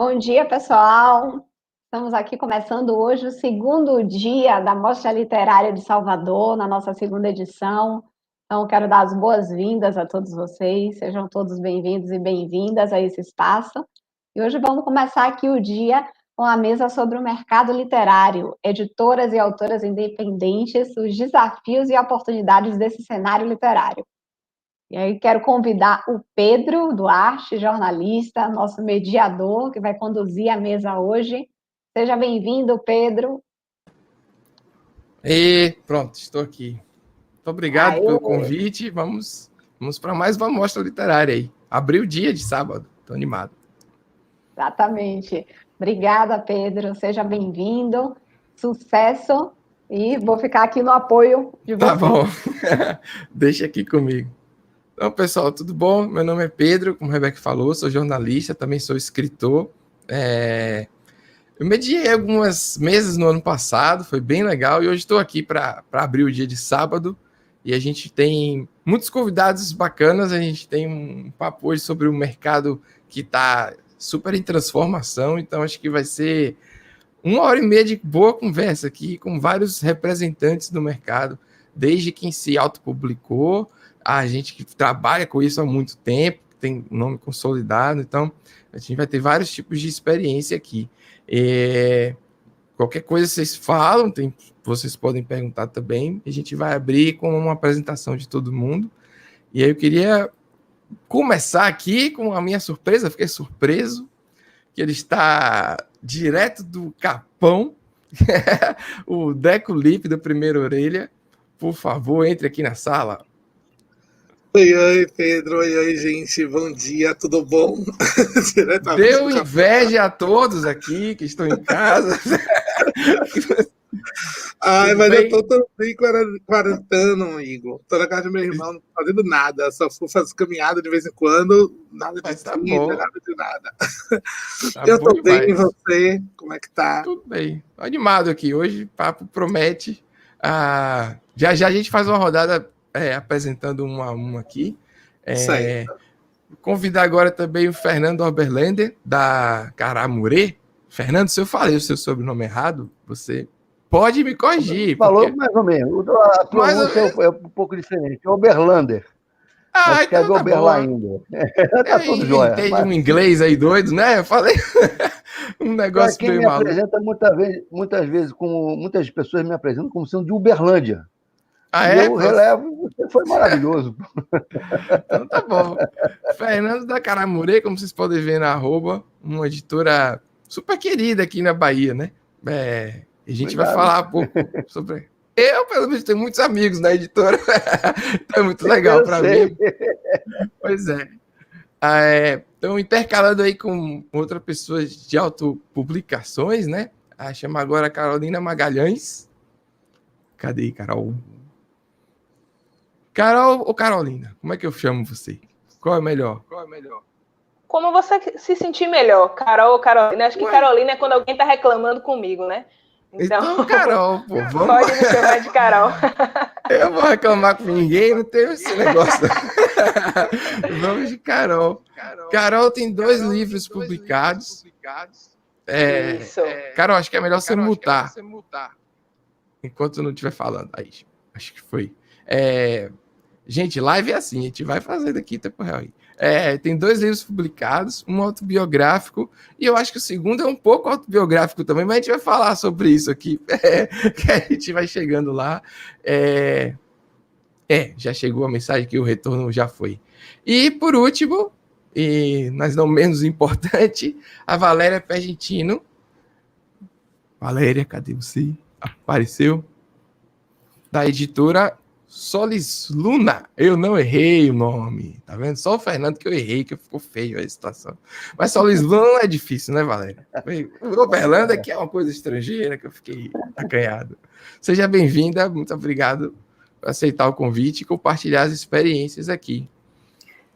Bom dia, pessoal. Estamos aqui começando hoje o segundo dia da Mostra Literária de Salvador, na nossa segunda edição. Então, quero dar as boas-vindas a todos vocês. Sejam todos bem-vindos e bem-vindas a esse espaço. E hoje vamos começar aqui o dia com a mesa sobre o mercado literário, editoras e autoras independentes, os desafios e oportunidades desse cenário literário. E aí quero convidar o Pedro Duarte, jornalista, nosso mediador, que vai conduzir a mesa hoje. Seja bem-vindo, Pedro. E pronto, estou aqui. Muito obrigado pelo convite. Vamos para mais uma mostra literária aí. Abriu o dia de sábado. Estou animado. Exatamente. Obrigada, Pedro. Seja bem-vindo. Sucesso. E vou ficar aqui no apoio de você. Tá bom. Deixa aqui comigo. Então, pessoal, tudo bom? Meu nome é Pedro, como a Rebeca falou, sou jornalista, também sou escritor. Eu mediei algumas mesas no ano passado, foi bem legal, e hoje estou aqui para abrir o dia de sábado, e a gente tem muitos convidados bacanas, a gente tem um papo hoje sobre o mercado que está super em transformação, então acho que vai ser 1h30 de boa conversa aqui com vários representantes do mercado, desde quem se autopublicou, a gente que trabalha com isso há muito tempo, tem nome consolidado, então a gente vai ter vários tipos de experiência aqui. Qualquer coisa vocês falam, vocês podem perguntar também, a gente vai abrir com uma apresentação de todo mundo. E aí eu queria começar aqui com a minha surpresa, fiquei surpreso, que ele está direto do Capão, o Deco Lippe do Primeira Orelha. Por favor, entre aqui na sala. Oi, Pedro. Oi, gente. Bom dia, tudo bom? Deu inveja a todos aqui que estão em casa. Ai, mas eu tô também quarentando, Igor. Tô na casa do meu irmão, não tô fazendo nada. Só fui fazer caminhada de vez em quando. Nada de trilha, nada de nada. Eu tô bem, e você? Como é que tá? Tudo bem. Tô animado aqui. Hoje o papo promete. Já a gente faz uma rodada apresentando um a um aqui. Convidar agora também o Fernando Oberlander, da Caramurê. Fernando, se eu falei o seu sobrenome errado, você pode me corrigir. Falou porque... mais ou menos. A pronúncia é um pouco diferente. É Oberlander. Mas então tá Oberlander. Tá tudo jóia. Entende um inglês aí doido, né? Eu falei um negócio quem me apresenta muitas vezes, como muitas pessoas me apresentam como sendo de Uberlândia. Eu relevo, você foi maravilhoso. Então tá bom. Fernando da Caramurê, como vocês podem ver na @, uma editora super querida aqui na Bahia, né? A gente vai falar um pouco sobre... Eu, pelo menos, tenho muitos amigos na editora. Então é muito legal para mim. Pois é. Então, intercalando aí com outras pessoas de autopublicações, né? Chama agora a Carolina Magalhães. Cadê, Carol? Carol ou Carolina? Como é que eu chamo você? Qual é melhor? Como você se sentir melhor, Carol ou Carolina? Acho que Carolina é quando alguém tá reclamando comigo, né? Então Carol, pô. Pode me chamar de Carol. Eu vou reclamar com ninguém, não tem esse negócio. Vamos de Carol. Carol tem 2 livros publicados. Isso. Carol, acho que é melhor você mutar. Enquanto eu não estiver falando. Aí, acho que foi. Gente, live é assim, a gente vai fazer daqui tempo real. Tem 2 livros publicados, um autobiográfico, e eu acho que o segundo é um pouco autobiográfico também, mas a gente vai falar sobre isso aqui, que a gente vai chegando lá. Já chegou a mensagem que o retorno já foi. E, por último, mas não menos importante, a Valéria Pergentino. Valéria, cadê você? Apareceu? Da editora Solis Luna. Eu não errei o nome, tá vendo? Só o Fernando que eu errei, que ficou feio a situação. Mas Solis Luna não é difícil, né, Valéria? O Oberlander que é uma coisa estrangeira, que eu fiquei acanhado. Seja bem-vinda, muito obrigado por aceitar o convite e compartilhar as experiências aqui.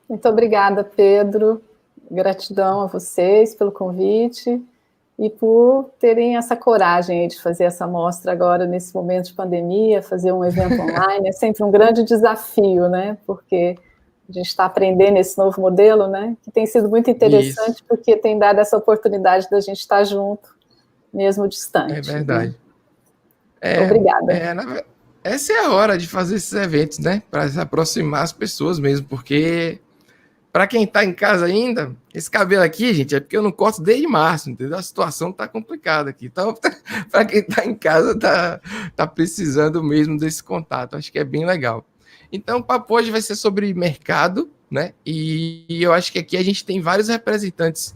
Muito obrigada, Pedro. Gratidão a vocês pelo convite e por terem essa coragem de fazer essa mostra agora, nesse momento de pandemia, fazer um evento online, é sempre um grande desafio, né? Porque A gente está aprendendo esse novo modelo, né? Que tem sido muito interessante, porque tem dado essa oportunidade da gente estar junto, mesmo distante. É verdade. Né? Obrigada. Essa é a hora de fazer esses eventos, né? Para se aproximar as pessoas mesmo, porque para quem está em casa ainda, esse cabelo aqui, gente, é porque eu não corto desde março, entendeu? A situação tá complicada aqui. Então, para quem está em casa, tá precisando mesmo desse contato. Acho que é bem legal. Então, o papo hoje vai ser sobre mercado, né? E eu acho que aqui a gente tem vários representantes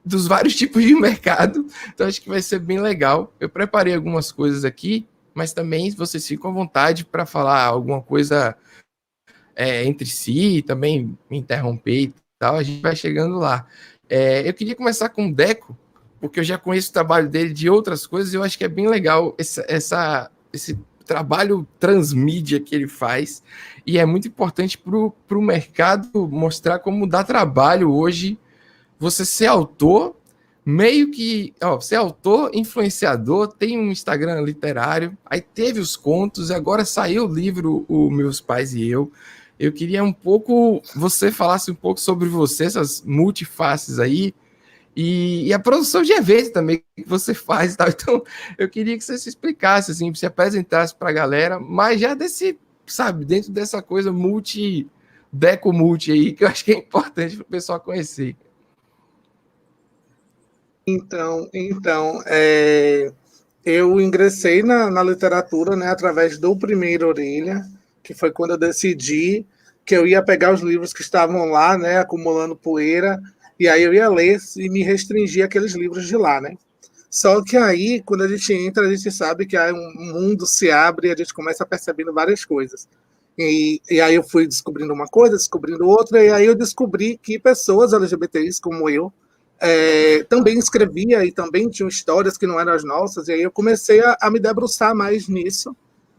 dos vários tipos de mercado, então acho que vai ser bem legal. Eu preparei algumas coisas aqui, mas também vocês ficam à vontade para falar alguma coisa entre si, também me interromper e tal, a gente vai chegando lá. Eu queria começar com o Deco, porque eu já conheço o trabalho dele de outras coisas, e eu acho que é bem legal esse trabalho transmídia que ele faz, e é muito importante para o mercado mostrar como dá trabalho hoje você ser autor, meio que ser autor, influenciador, tem um Instagram literário, aí teve os contos, agora saiu o livro O Meus Pais e Eu. Eu queria você falasse um pouco sobre você, essas multifaces aí, e a produção de eventos também que você faz, tá? Então, eu queria que você se explicasse, assim, se apresentasse para a galera, mas já dentro dessa coisa deco multi aí, que eu acho que é importante para o pessoal conhecer. Então, eu ingressei na literatura, né, através do Primeiro Orelha, que foi quando eu decidi que eu ia pegar os livros que estavam lá, né, acumulando poeira, e aí eu ia ler e me restringir aqueles livros de lá, né? Só que aí, quando a gente entra, a gente sabe que aí um mundo se abre e a gente começa a percebendo várias coisas. E aí eu fui descobrindo uma coisa, descobrindo outra, e aí eu descobri que pessoas LGBTs como eu também escrevia e também tinham histórias que não eram as nossas, e aí eu comecei a me debruçar mais nisso,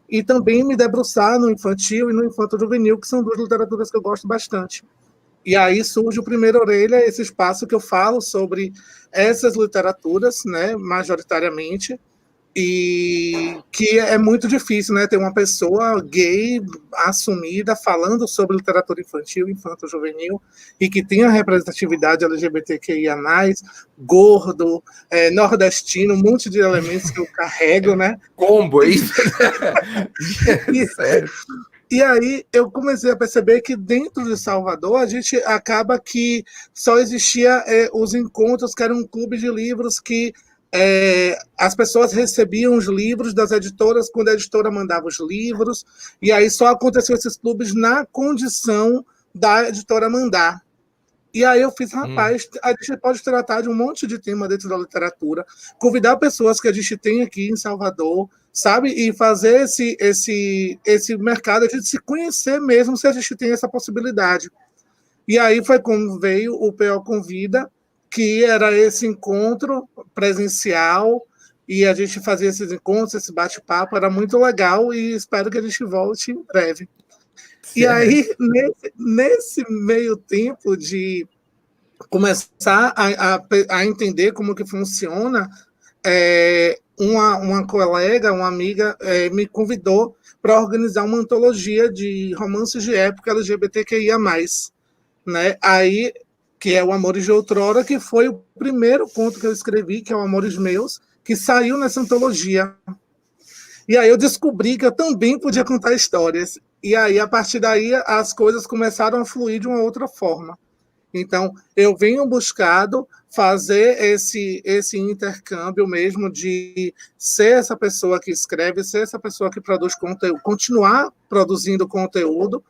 e também me debruçar no infantil e no infanto-juvenil, que são duas literaturas que eu gosto bastante. E aí surge o Primeiro Orelha, esse espaço que eu falo sobre essas literaturas, né, majoritariamente, e que é muito difícil, né, ter uma pessoa gay assumida falando sobre literatura infantil, infanto-juvenil, e que tenha representatividade LGBTQIA+, gordo, nordestino, um monte de elementos que eu carrego, né? Combo, é isso? Sério. E aí eu comecei a perceber que dentro de Salvador a gente acaba que só existia os encontros, que era um clube de livros que as pessoas recebiam os livros das editoras quando a editora mandava os livros, e aí só aconteciam esses clubes na condição da editora mandar. E aí eu fiz, rapaz, a gente pode tratar de um monte de tema dentro da literatura, convidar pessoas que a gente tem aqui em Salvador, sabe? E fazer esse mercado, a gente se conhecer mesmo, se a gente tem essa possibilidade. E aí foi como veio o PO Convida, que era esse encontro presencial, e a gente fazia esses encontros, esse bate-papo, era muito legal, e espero que a gente volte em breve. Sim. E aí, nesse meio tempo de começar a entender como que funciona, uma colega, uma amiga, me convidou para organizar uma antologia de romances de época LGBTQIA+, né? Aí, que é o Amores de Outrora, que foi o primeiro conto que eu escrevi, que é o Amores Meus, que saiu nessa antologia. E aí eu descobri que eu também podia contar histórias. E aí, a partir daí, as coisas começaram a fluir de uma outra forma. Então, eu venho buscado fazer esse intercâmbio mesmo de ser essa pessoa que escreve, ser essa pessoa que produz conteúdo, continuar produzindo conteúdo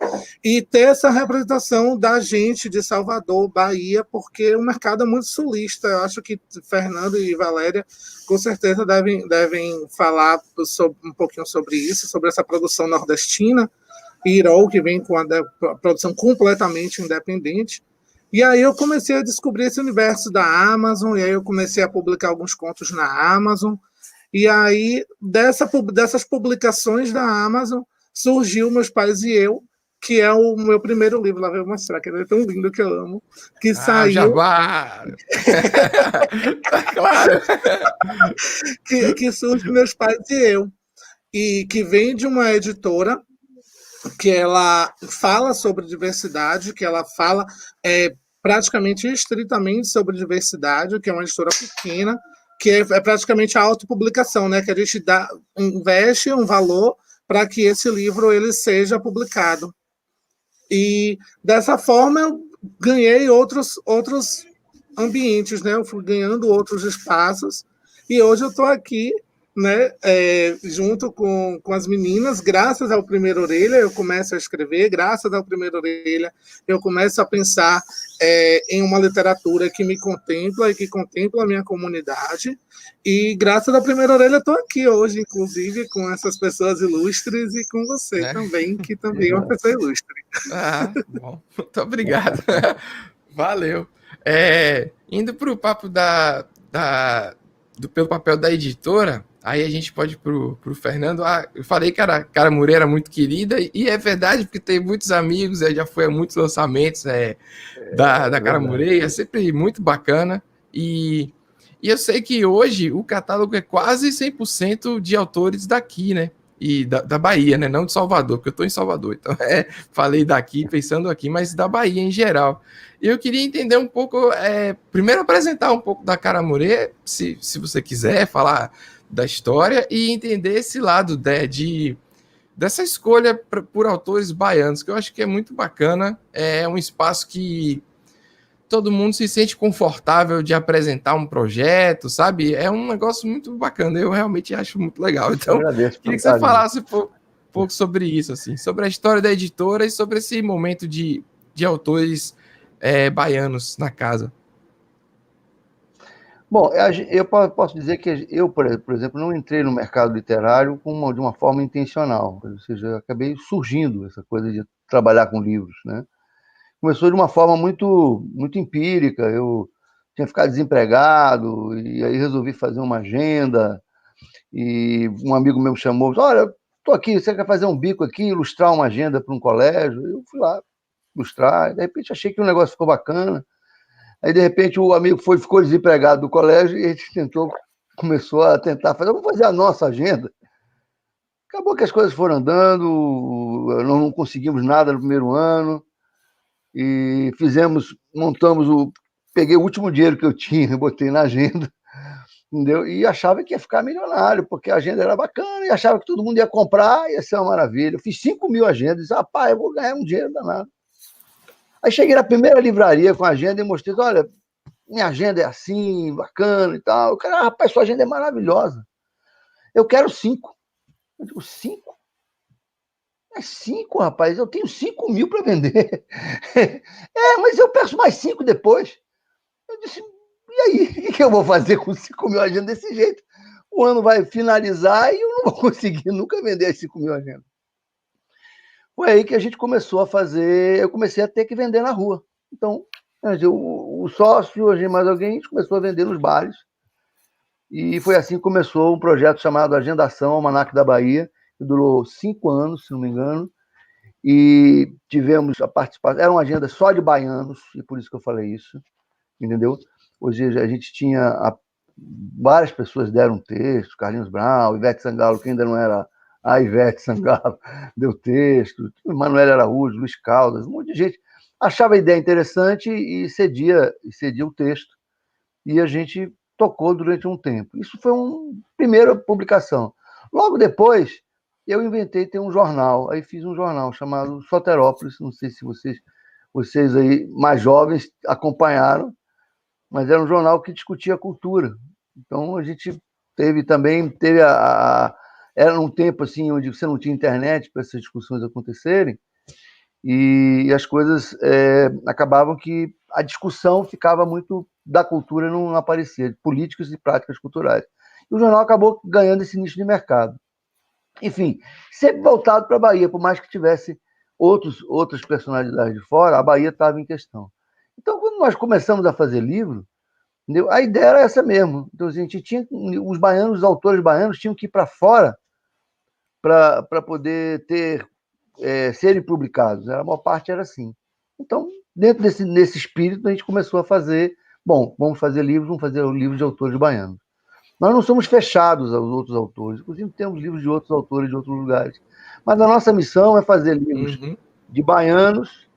e ter essa representação da gente de Salvador, Bahia, porque o mercado é muito sulista. Eu acho que Fernando e Valéria com certeza devem falar um pouquinho sobre isso, sobre essa produção nordestina, e Irol, que vem com a produção completamente independente. E aí eu comecei a descobrir esse universo da Amazon, e aí eu comecei a publicar alguns contos na Amazon, e aí dessas publicações da Amazon surgiu Meus Pais e Eu, que é o meu primeiro livro, lá vou mostrar, que ele é tão lindo que eu amo, que saiu... Jabá! Tá claro! que surge Meus Pais e Eu, e que vem de uma editora que ela fala sobre diversidade, que ela fala praticamente estritamente sobre diversidade, que é uma editora pequena, que é praticamente a autopublicação, né? Que a gente investe um valor para que esse livro ele seja publicado. E dessa forma eu ganhei outros ambientes, né? Eu fui ganhando outros espaços e hoje eu estou aqui, né? Junto com as meninas, graças ao Primeira Orelha eu começo a escrever, graças ao Primeira Orelha eu começo a pensar em uma literatura que me contempla e que contempla a minha comunidade. E graças à Primeira Orelha estou aqui hoje, inclusive, com essas pessoas ilustres e com você também, que também é uma pessoa ilustre. Ah, bom. Muito obrigado. Valeu. Indo para o papo pelo papel da editora, aí a gente pode ir pro Fernando. Eu falei que a Cara Moreira era muito querida, e é verdade, porque tem muitos amigos, já foi a muitos lançamentos da Cara Moreira, é sempre muito bacana. E eu sei que hoje o catálogo é quase 100% de autores daqui, né? E da Bahia, né? Não de Salvador, porque eu estou em Salvador, então falei daqui, pensando aqui, mas da Bahia em geral. Eu queria entender um pouco, primeiro apresentar um pouco da Cara Moreira, se você quiser falar da história, e entender esse lado dessa escolha por autores baianos, que eu acho que é muito bacana, é um espaço que todo mundo se sente confortável de apresentar um projeto, sabe? É um negócio muito bacana, eu realmente acho muito legal. Então, queria que você falasse um pouco sobre isso, assim, sobre a história da editora e sobre esse momento de autores baianos na casa. Bom, eu posso dizer que eu, por exemplo, não entrei no mercado literário de uma forma intencional, ou seja, eu acabei surgindo essa coisa de trabalhar com livros, né? Começou de uma forma muito, muito empírica. Eu tinha ficado desempregado e aí resolvi fazer uma agenda e um amigo meu me chamou, olha, estou aqui, você quer fazer um bico aqui, ilustrar uma agenda para um colégio? Eu fui lá ilustrar, de repente achei que o negócio ficou bacana. Aí, de repente, o amigo ficou desempregado do colégio e a gente começou a tentar fazer, vamos fazer a nossa agenda. Acabou que as coisas foram andando, não conseguimos nada no primeiro ano, e peguei o último dinheiro que eu tinha, botei na agenda, entendeu? E achava que ia ficar milionário, porque a agenda era bacana, e achava que todo mundo ia comprar, ia ser uma maravilha. Eu fiz 5.000 agendas, e disse, rapaz, eu vou ganhar um dinheiro danado. Aí cheguei na primeira livraria com a agenda e mostrei, olha, minha agenda é assim, bacana e tal. O cara, rapaz, sua agenda é maravilhosa. Eu quero 5. Eu digo, 5? É 5, rapaz, eu tenho 5.000 para vender. Mas eu peço mais 5 depois. Eu disse, e aí? O que eu vou fazer com 5.000 agendas desse jeito? O ano vai finalizar e eu não vou conseguir nunca vender as 5.000 agendas. Foi aí que a gente começou a fazer, eu comecei a ter que vender na rua. Então, o sócio, mais alguém, a gente começou a vender nos bares. E foi assim que começou um projeto chamado Agendação Almanaque da Bahia, que durou 5 anos, se não me engano, e tivemos a participação, era uma agenda só de baianos, e por isso que eu falei isso, entendeu? Hoje a gente tinha, várias pessoas deram texto, Carlinhos Brown, Ivete Sangalo, que ainda não era a Ivete Sangalo, deu texto, Manuel Araújo, Luiz Caldas, um monte de gente achava a ideia interessante e cedia o texto, e a gente tocou durante um tempo. Isso foi uma primeira publicação. Logo depois, eu inventei ter um jornal. Aí fiz um jornal chamado Soterópolis. Não sei se vocês aí mais jovens acompanharam, mas era um jornal que discutia cultura. Então a gente teve era um tempo assim onde você não tinha internet para essas discussões acontecerem, e as coisas acabavam que a discussão ficava muito da cultura, não aparecia, de políticas e práticas culturais. E o jornal acabou ganhando esse nicho de mercado. Enfim, sempre voltado para a Bahia, por mais que tivesse outras personalidades de fora, a Bahia estava em questão. Então, quando nós começamos a fazer livro, entendeu? A ideia era essa mesmo. Então, a gente tinha, os autores baianos tinham que ir para fora para poder serem publicados. A maior parte era assim. Então, dentro nesse espírito, a gente começou a fazer, vamos fazer livros de autores baianos. Nós não somos fechados aos outros autores, inclusive temos livros de outros autores de outros lugares. Mas a nossa missão é fazer livros de baianos,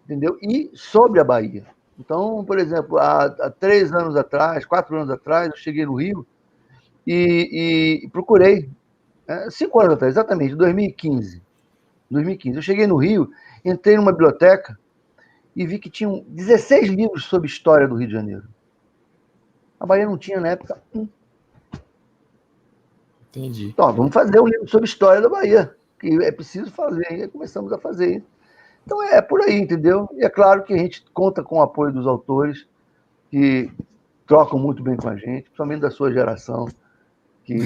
entendeu? E sobre a Bahia. Então, por exemplo, há 3 anos atrás, 4 anos atrás, eu cheguei no Rio e procurei, 5 anos atrás, exatamente, 2015. Eu cheguei no Rio, entrei numa biblioteca e vi que tinham 16 livros sobre história do Rio de Janeiro. A Bahia não tinha, na época, um. Entendi. Então, vamos fazer um livro sobre história da Bahia, que é preciso fazer, e aí começamos a fazer. Então, é por aí, entendeu? E é claro que a gente conta com o apoio dos autores, que trocam muito bem com a gente, principalmente da sua geração, que,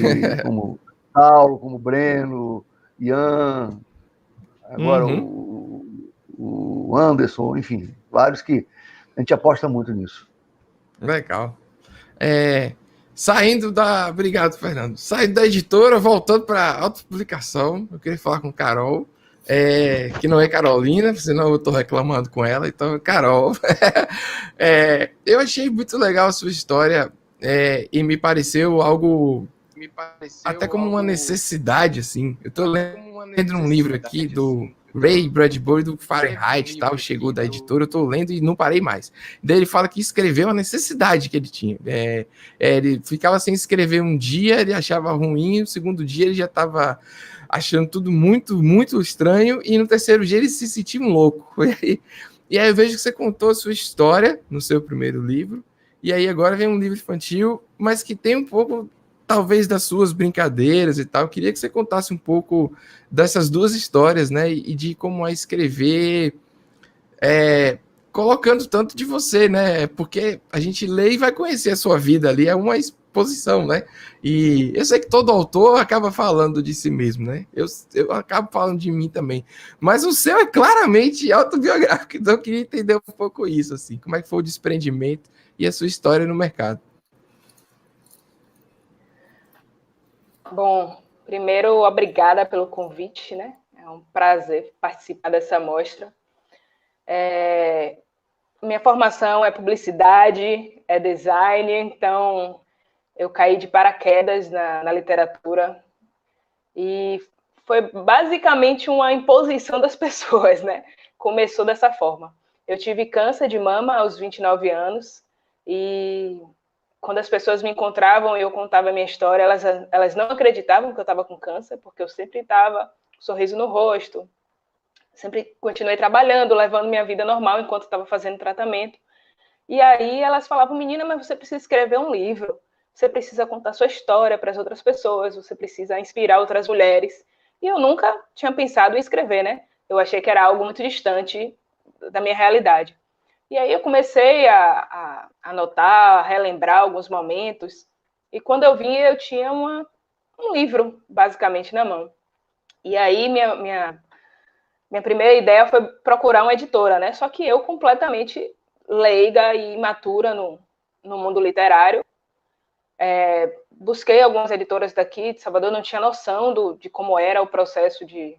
como Paulo, como Breno, Ian, agora o Anderson, enfim, vários que a gente aposta muito nisso. Legal. Saindo da... Obrigado, Fernando. Saindo da editora, voltando para a autopublicação, eu queria falar com Carol, que não é Carolina, senão eu estou reclamando com ela, então, Carol. Eu achei muito legal a sua história e me pareceu algo... até como uma necessidade, assim. Eu estou lendo um livro aqui do Ray Bradbury, do Fahrenheit, tal, chegou da editora, eu estou lendo e não parei mais. Daí ele fala que escreveu a necessidade que ele tinha. Ele ficava sem escrever um dia, ele achava ruim, o segundo dia ele já estava achando tudo muito, muito estranho, e no terceiro dia ele se sentia um louco. E aí eu vejo que você contou a sua história no seu primeiro livro, e aí agora vem um livro infantil, mas que tem um pouco... talvez das suas brincadeiras e tal. Eu queria que você contasse um pouco dessas duas histórias, né? E de como é escrever, colocando tanto de você, né? Porque a gente lê e vai conhecer a sua vida ali, é uma exposição, né? E eu sei que todo autor acaba falando de si mesmo, né? Eu acabo falando de mim também. Mas o seu é claramente autobiográfico, então eu queria entender um pouco isso, assim. Como é que foi o desprendimento e a sua história no mercado? Bom, primeiro, obrigada pelo convite, né? É um prazer participar dessa mostra. Minha formação é publicidade, é design, então eu caí de paraquedas na literatura e foi basicamente uma imposição das pessoas, né? Começou dessa forma. Eu tive câncer de mama aos 29 anos e quando as pessoas me encontravam e eu contava a minha história, elas não acreditavam que eu estava com câncer, porque eu sempre estava com um sorriso no rosto, sempre continuei trabalhando, levando minha vida normal enquanto estava fazendo tratamento. E aí elas falavam, menina, mas você precisa escrever um livro, você precisa contar sua história para as outras pessoas, você precisa inspirar outras mulheres. E eu nunca tinha pensado em escrever, né? Eu achei que era algo muito distante da minha realidade. E aí eu comecei a anotar, a relembrar alguns momentos, e quando eu vi, eu tinha um livro, basicamente, na mão. E aí minha primeira ideia foi procurar uma editora, né? Só que eu completamente leiga e imatura no mundo literário. Busquei algumas editoras daqui de Salvador, não tinha noção de como era o processo de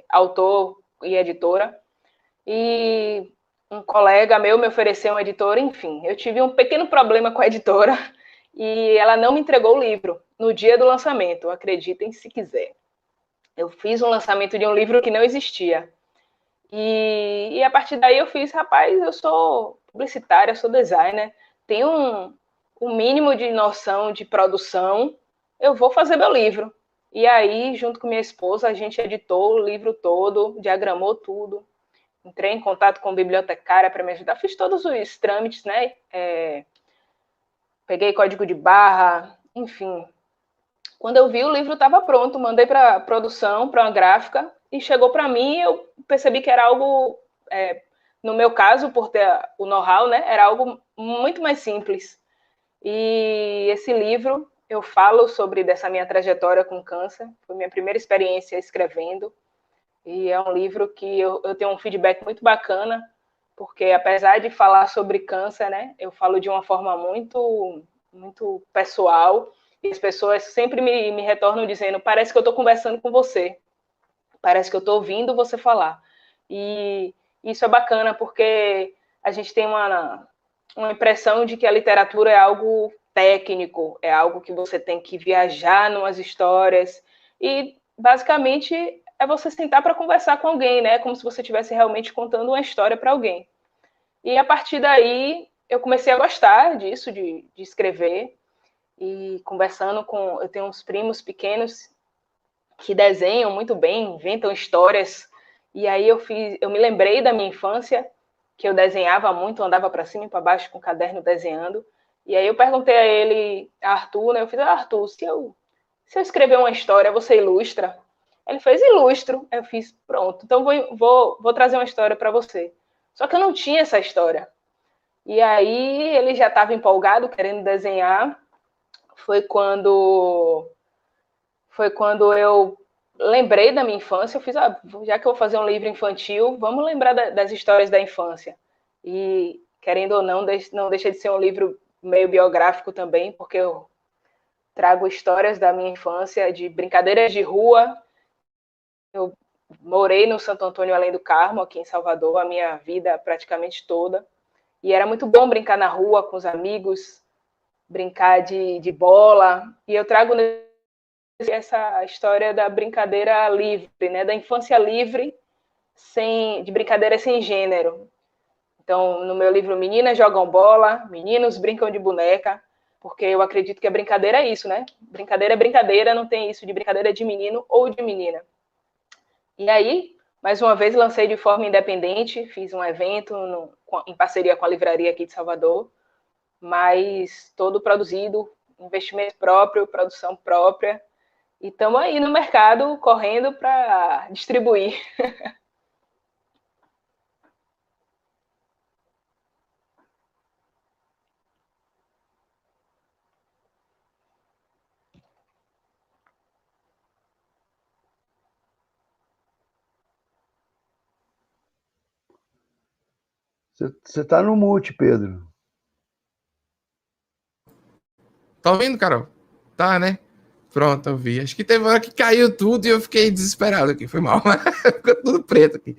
autor e editora. E um colega meu me ofereceu uma editora, enfim, eu tive um pequeno problema com a editora e ela não me entregou o livro no dia do lançamento, acreditem se quiser. Eu fiz um lançamento de um livro que não existia. E a partir daí eu fiz, rapaz, eu sou publicitária, sou designer, tenho um mínimo de noção de produção, eu vou fazer meu livro. E aí, junto com minha esposa, a gente editou o livro todo, diagramou tudo, entrei em contato com a bibliotecária para me ajudar, fiz todos os trâmites, né? Peguei código de barra, enfim. Quando eu vi, o livro estava pronto, mandei para a produção, para uma gráfica, e chegou para mim, eu percebi que era algo, no meu caso, por ter o know-how, né? Era algo muito mais simples. E esse livro, eu falo sobre dessa minha trajetória com câncer, foi minha primeira experiência escrevendo, e é um livro que eu tenho um feedback muito bacana, porque apesar de falar sobre câncer, né, eu falo de uma forma muito, muito pessoal, e as pessoas sempre me retornam dizendo, parece que eu estou conversando com você, parece que eu estou ouvindo você falar. E isso é bacana, porque a gente tem uma impressão de que a literatura é algo técnico, é algo que você tem que viajar numas histórias, e basicamente é você sentar para conversar com alguém, né? Como se você estivesse realmente contando uma história para alguém. E a partir daí eu comecei a gostar disso, de escrever, e conversando com... Eu tenho uns primos pequenos que desenham muito bem, inventam histórias, e aí eu me lembrei da minha infância, que eu desenhava muito, andava para cima e para baixo com o caderno desenhando, e aí eu perguntei a ele, a Arthur, né? Eu fiz, Arthur, se eu escrever uma história, você ilustra? Ele fez, ilustro. Eu fiz, pronto, então vou trazer uma história para você. Só que eu não tinha essa história. E aí ele já estava empolgado, querendo desenhar. Foi quando eu lembrei da minha infância. Eu fiz, já que eu vou fazer um livro infantil, vamos lembrar das histórias da infância. E, querendo ou não, não deixa de ser um livro meio biográfico também, porque eu trago histórias da minha infância, de brincadeiras de rua. Eu morei no Santo Antônio Além do Carmo, aqui em Salvador, a minha vida praticamente toda. E era muito bom brincar na rua com os amigos, brincar de bola. E eu trago essa história da brincadeira livre, né? Da infância livre, de brincadeira sem gênero. Então, no meu livro, Meninas Jogam Bola, Meninos Brincam de Boneca, porque eu acredito que a brincadeira é isso, né? Brincadeira é brincadeira, não tem isso de brincadeira de menino ou de menina. E aí, mais uma vez, lancei de forma independente, fiz um evento em parceria com a livraria aqui de Salvador, mas todo produzido, investimento próprio, produção própria, e estamos aí no mercado correndo para distribuir. Você está no mute, Pedro. Tá ouvindo, Carol? Tá, né? Pronto, eu vi. Acho que teve uma hora que caiu tudo e eu fiquei desesperado aqui. Foi mal. Ficou tudo preto aqui.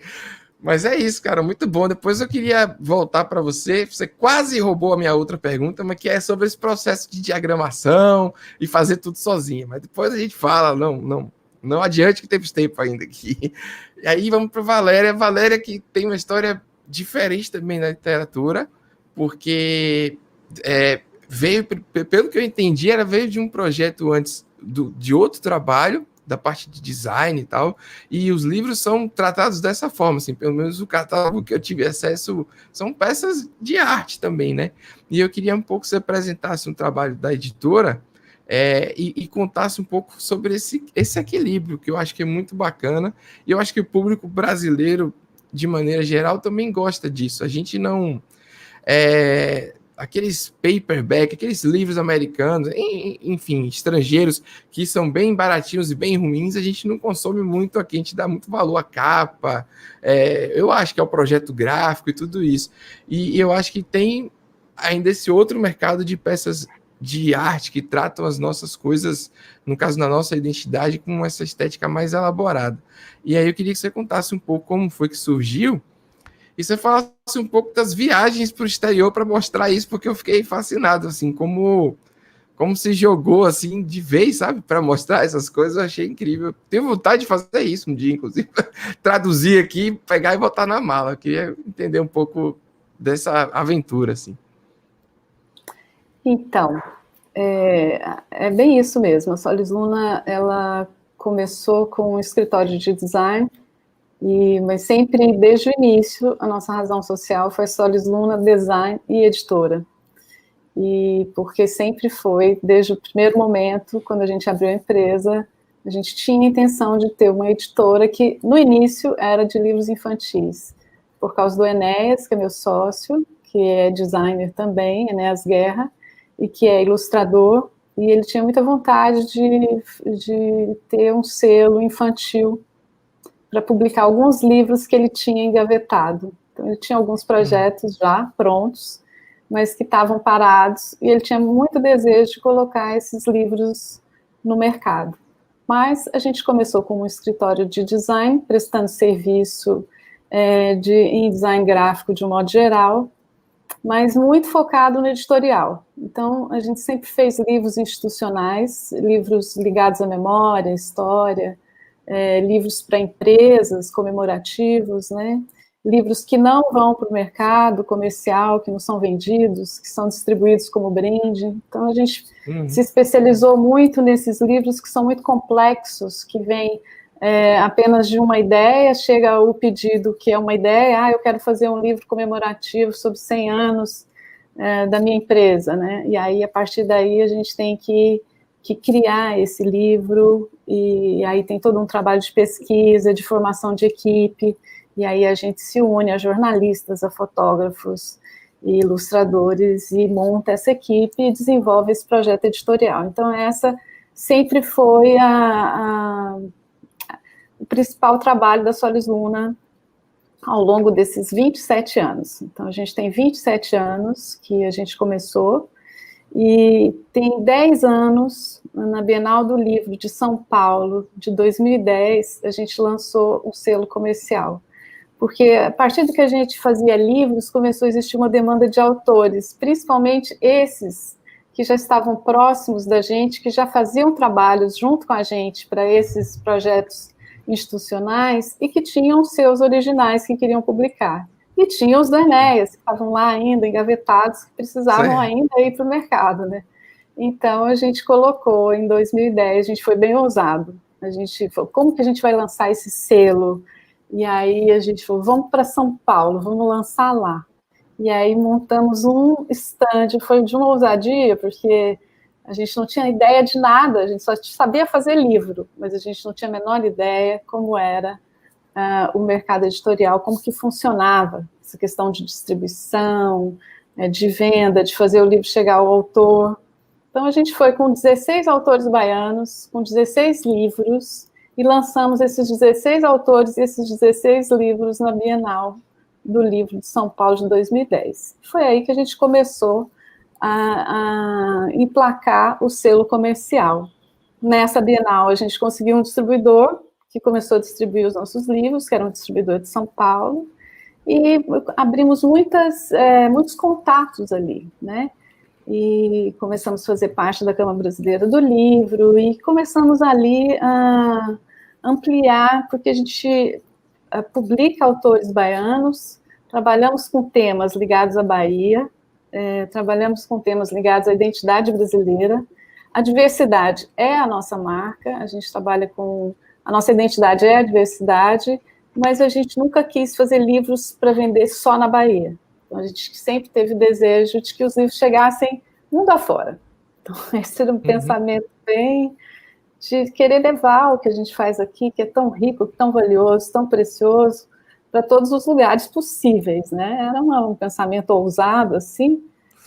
Mas é isso, cara. Muito bom. Depois eu queria voltar para você. Você quase roubou a minha outra pergunta, mas que é sobre esse processo de diagramação e fazer tudo sozinho. Mas depois a gente fala. Não adiante que temos tempo ainda aqui. E aí vamos para Valéria. Valéria que tem uma história diferente também na literatura, porque veio, pelo que eu entendi, veio de um projeto antes de outro trabalho, da parte de design e tal, e os livros são tratados dessa forma, assim, pelo menos o catálogo que eu tive acesso são peças de arte também, né? E eu queria um pouco que você apresentasse um trabalho da editora e contasse um pouco sobre esse equilíbrio, que eu acho que é muito bacana, e eu acho que o público brasileiro, de maneira geral, também gosta disso. A gente não... aqueles paperback, aqueles livros americanos, enfim, estrangeiros, que são bem baratinhos e bem ruins, a gente não consome muito aqui, a gente dá muito valor à capa, eu acho que é o projeto gráfico e tudo isso. E eu acho que tem ainda esse outro mercado de peças de arte que tratam as nossas coisas, no caso, na nossa identidade, com essa estética mais elaborada. E aí eu queria que você contasse um pouco como foi que surgiu, e você falasse um pouco das viagens para o exterior para mostrar isso, porque eu fiquei fascinado, assim, como se jogou, assim, de vez, sabe? Para mostrar essas coisas, eu achei incrível. Tenho vontade de fazer isso um dia, inclusive, traduzir aqui, pegar e botar na mala. Eu queria entender um pouco dessa aventura, assim. Então, é bem isso mesmo. A Solis Luna, ela começou com um escritório de design, mas sempre, desde o início, a nossa razão social foi Solis Luna, design e editora. E porque sempre foi, desde o primeiro momento, quando a gente abriu a empresa, a gente tinha a intenção de ter uma editora que, no início, era de livros infantis. Por causa do Enéas, que é meu sócio, que é designer também, Enéas Guerra, e que é ilustrador, e ele tinha muita vontade de ter um selo infantil para publicar alguns livros que ele tinha engavetado. Então, ele tinha alguns projetos já prontos, mas que estavam parados, e ele tinha muito desejo de colocar esses livros no mercado. Mas a gente começou com um escritório de design, prestando serviço em design gráfico de um modo geral, mas muito focado no editorial. Então, a gente sempre fez livros institucionais, livros ligados à memória, à história, livros para empresas, comemorativos, né? Livros que não vão para o mercado comercial, que não são vendidos, que são distribuídos como brinde. Então, a gente se especializou muito nesses livros que são muito complexos, que vêm apenas de uma ideia, chega o pedido que é uma ideia, eu quero fazer um livro comemorativo sobre 100 anos da minha empresa, né? E aí, a partir daí, a gente tem que criar esse livro, e aí tem todo um trabalho de pesquisa, de formação de equipe, e aí a gente se une a jornalistas, a fotógrafos e ilustradores, e monta essa equipe e desenvolve esse projeto editorial. Então, essa sempre foi o principal trabalho da Solis Luna ao longo desses 27 anos. Então, a gente tem 27 anos que a gente começou, e tem 10 anos, na Bienal do Livro de São Paulo, de 2010, a gente lançou um selo comercial. Porque, a partir do que a gente fazia livros, começou a existir uma demanda de autores, principalmente esses que já estavam próximos da gente, que já faziam trabalhos junto com a gente para esses projetos institucionais e que tinham seus originais que queriam publicar. E tinha os do Enéas, que estavam lá ainda, engavetados, que precisavam ainda ir para o mercado, né? Então, a gente colocou, em 2010, a gente foi bem ousado. A gente falou, como que a gente vai lançar esse selo? E aí a gente falou, vamos para São Paulo, vamos lançar lá. E aí montamos um stand, foi de uma ousadia, porque a gente não tinha ideia de nada, a gente só sabia fazer livro, mas a gente não tinha a menor ideia como era o mercado editorial, como que funcionava essa questão de distribuição, de venda, de fazer o livro chegar ao autor. Então, a gente foi com 16 autores baianos, com 16 livros, e lançamos esses 16 autores e esses 16 livros na Bienal do Livro de São Paulo de 2010. Foi aí que a gente começou a emplacar o selo comercial. Nessa Bienal, a gente conseguiu um distribuidor que começou a distribuir os nossos livros, que era um distribuidor de São Paulo, e abrimos muitos contatos ali, né? E começamos a fazer parte da Câmara Brasileira do Livro, e começamos ali a ampliar, porque a gente publica autores baianos, trabalhamos com temas ligados à Bahia, trabalhamos com temas ligados à identidade brasileira. A diversidade é a nossa marca, a gente trabalha com... A nossa identidade é a diversidade, mas a gente nunca quis fazer livros para vender só na Bahia. Então, a gente sempre teve o desejo de que os livros chegassem mundo afora. Então, esse era um pensamento bem de querer levar o que a gente faz aqui, que é tão rico, tão valioso, tão precioso, para todos os lugares possíveis, né? Era um pensamento ousado, assim,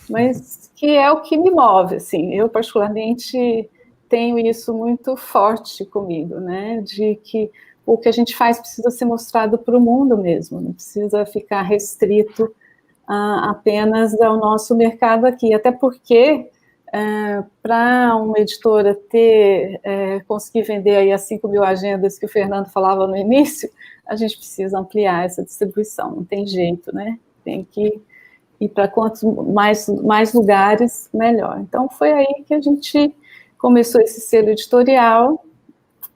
mas que é o que me move, assim. Eu, particularmente, tenho isso muito forte comigo, né? De que o que a gente faz precisa ser mostrado para o mundo mesmo, não precisa ficar restrito apenas ao nosso mercado aqui, até porque para uma editora conseguir vender aí as 5 mil agendas que o Fernando falava no início, a gente precisa ampliar essa distribuição, não tem jeito, né? Tem que ir para quantos mais lugares, melhor. Então, foi aí que a gente começou esse selo editorial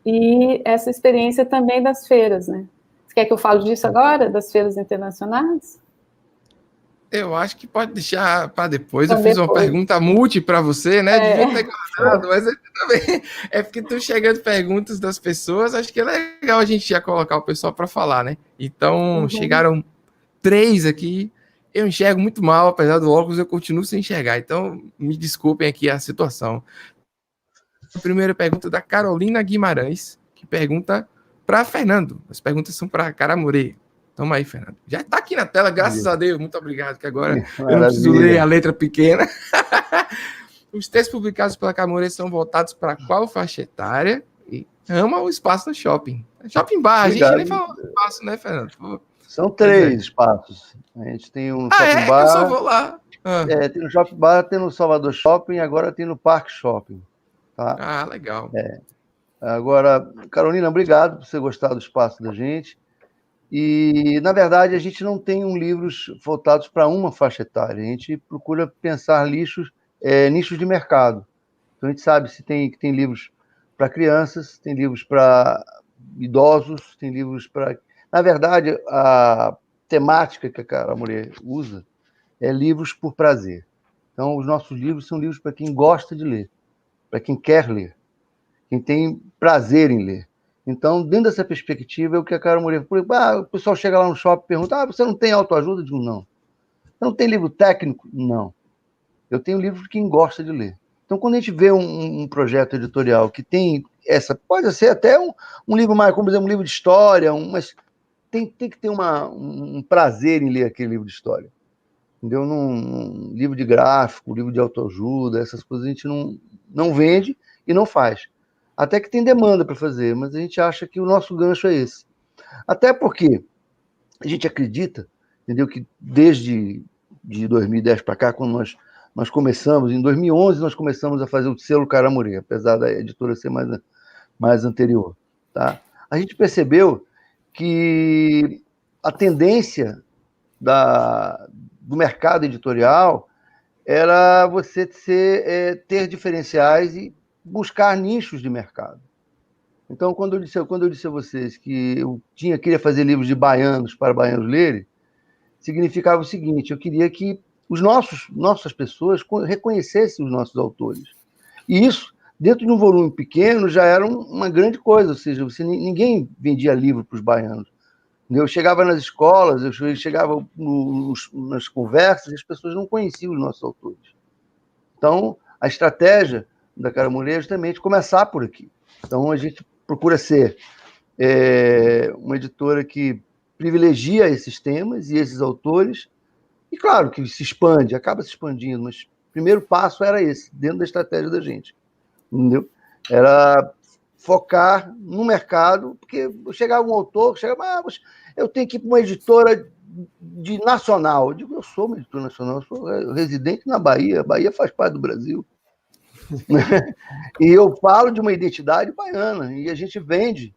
e essa experiência também das feiras, né? Você quer que eu fale disso agora, das feiras internacionais? Eu acho que pode deixar para depois. Então, eu fiz uma pergunta multi para você, né? Devia ter guardado, mas também é porque estão chegando perguntas das pessoas. Acho que é legal a gente já colocar o pessoal para falar, né? Então, chegaram 3 aqui. Eu enxergo muito mal, apesar do óculos, eu continuo sem enxergar. Então, me desculpem aqui a situação. A primeira pergunta da Carolina Guimarães, que pergunta para Fernando. As perguntas são para Caramore. Toma aí, Fernando. Já está aqui na tela, graças a Deus. Muito obrigado, que agora eu não preciso ler a letra pequena. Os textos publicados pela Caramore são voltados para qual faixa etária? E ama o espaço no shopping. Shopping bar, obrigado. A gente nem falou do espaço, né, Fernando? Pô. São 3 espaços. A gente tem um shopping bar. Eu só vou lá. Tem no shopping bar, tem no Salvador Shopping, agora tem no Parque Shopping. Tá? Legal. Agora, Carolina, obrigado por você gostar do espaço da gente. E, na verdade, a gente não tem livros voltados para uma faixa etária. A gente procura pensar nichos de mercado. Então, a gente sabe se tem livros para crianças, tem livros para idosos, tem livros para... Na verdade, a temática que a Cara Mulher usa é livros por prazer. Então, os nossos livros são livros para quem gosta de ler, para quem quer ler, quem tem prazer em ler. Então, dentro dessa perspectiva, é o que a Cara Mulher... o pessoal chega lá no shopping e pergunta, você não tem autoajuda? Eu digo, não. Você não tem livro técnico? Não. Eu tenho livro de quem gosta de ler. Então, quando a gente vê um projeto editorial que tem essa... Pode ser até um livro mais, como exemplo, um livro de história, mas tem que ter um prazer em ler aquele livro de história. Entendeu? Num livro de gráfico, livro de autoajuda, essas coisas a gente não vende e não faz. Até que tem demanda para fazer, mas a gente acha que o nosso gancho é esse. Até porque a gente acredita, entendeu, que desde 2010 para cá, quando nós começamos, em 2011 nós começamos a fazer o selo Cara Mulher, apesar da editora ser mais anterior. Tá? A gente percebeu que a tendência do mercado editorial era você ter diferenciais e buscar nichos de mercado. Então, quando eu disse a vocês que eu queria fazer livros de baianos para baianos lerem, significava o seguinte, eu queria que nossas pessoas reconhecessem os nossos autores. E isso, dentro de um volume pequeno, já era uma grande coisa, ou seja, ninguém vendia livro para os baianos. Eu chegava nas escolas, eu chegava nas conversas, e as pessoas não conheciam os nossos autores. Então, a estratégia da Cara Mulher é justamente começar por aqui. Então, a gente procura ser uma editora que privilegia esses temas e esses autores, e claro que se expande, acaba se expandindo, mas o primeiro passo era esse, dentro da estratégia da gente. Entendeu? Era focar no mercado, porque chegava um autor, mas eu tenho que ir para uma editora nacional. Eu digo, eu sou uma editora nacional, eu sou residente na Bahia, a Bahia faz parte do Brasil. E eu falo de uma identidade baiana, e a gente vende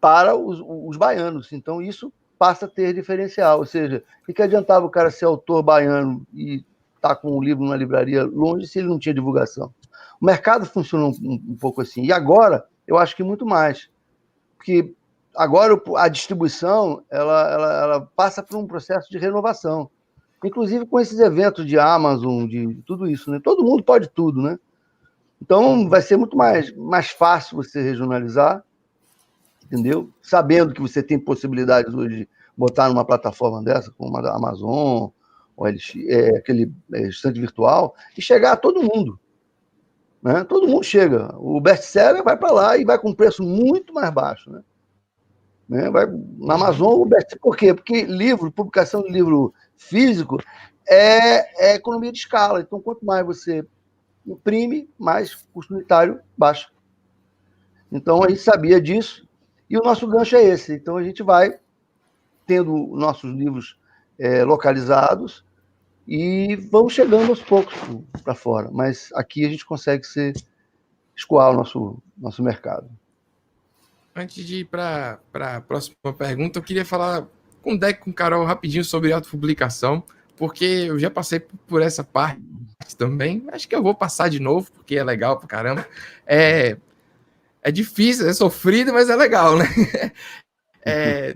para os baianos. Então, isso passa a ter diferencial. Ou seja, o que adiantava o cara ser autor baiano e estar com um livro numa livraria longe se ele não tinha divulgação? O mercado funciona um pouco assim. E agora, eu acho que muito mais. Porque agora a distribuição ela passa por um processo de renovação. Inclusive com esses eventos de Amazon, de tudo isso, né? Todo mundo pode tudo, né? Então, vai ser muito mais fácil você regionalizar, entendeu? Sabendo que você tem possibilidades hoje de botar numa plataforma dessa, como a Amazon, ou aquele estande virtual, e chegar a todo mundo. Né? Todo mundo chega. O best-seller vai para lá e vai com um preço muito mais baixo. Né? Vai na Amazon, o best-seller. Por quê? Porque publicação de livro físico é economia de escala. Então, quanto mais você imprime, mais custo unitário baixa. Então, a gente sabia disso e o nosso gancho é esse. Então, a gente vai tendo nossos livros localizados e vamos chegando aos poucos para fora. Mas aqui a gente consegue escoar o nosso mercado. Antes de ir para a próxima pergunta, eu queria falar com o Deck, com o Carol, rapidinho sobre autopublicação, porque eu já passei por essa parte também. Acho que eu vou passar de novo, porque é legal pra caramba. É difícil, é sofrido, mas é legal, né?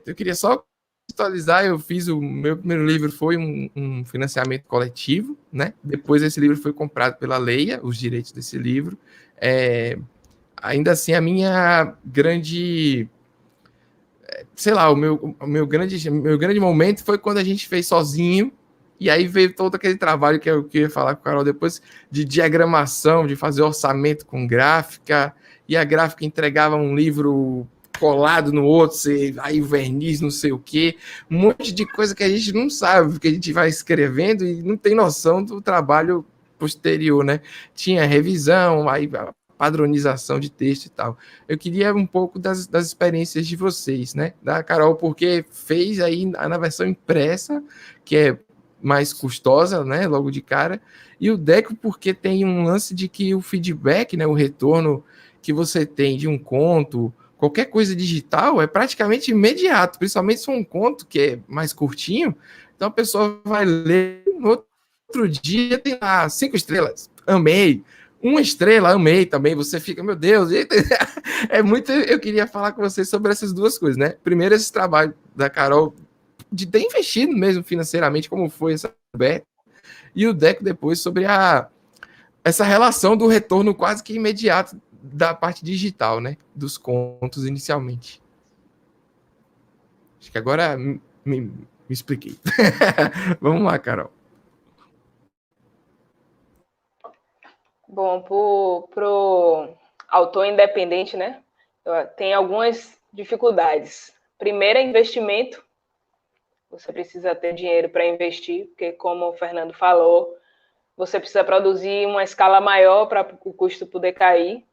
Eu queria só atualizar, eu fiz o meu primeiro livro, foi um financiamento coletivo, né? Depois esse livro foi comprado pela Leia, os direitos desse livro. Ainda assim, a minha grande... Sei lá, o meu grande momento foi quando a gente fez sozinho, e aí veio todo aquele trabalho que eu queria falar com o Carol depois, de diagramação, de fazer orçamento com gráfica, e a gráfica entregava um livro colado no outro, aí verniz, não sei o quê, um monte de coisa que a gente não sabe, porque a gente vai escrevendo e não tem noção do trabalho posterior, né? Tinha revisão, aí padronização de texto e tal. Eu queria um pouco das experiências de vocês, né? Da Carol, porque fez aí na versão impressa, que é mais custosa, né? Logo de cara. E o Deco, porque tem um lance de que o feedback, né? O retorno que você tem de um conto qualquer coisa digital é praticamente imediato, principalmente se for um conto que é mais curtinho, então a pessoa vai ler, no outro dia tem lá 5 estrelas, amei, 1 estrela, amei também, você fica, meu Deus, é muito, eu queria falar com vocês sobre essas duas coisas, né? Primeiro, esse trabalho da Carol de ter investido mesmo financeiramente, como foi essa aberta, e o Deco depois sobre essa relação do retorno quase que imediato da parte digital, né? Dos contos inicialmente. Acho que agora me expliquei. Vamos lá, Carol. Bom, pro autor independente, né? Tem algumas dificuldades. Primeiro é investimento. Você precisa ter dinheiro para investir, porque, como o Fernando falou, você precisa produzir uma escala maior para o custo poder cair.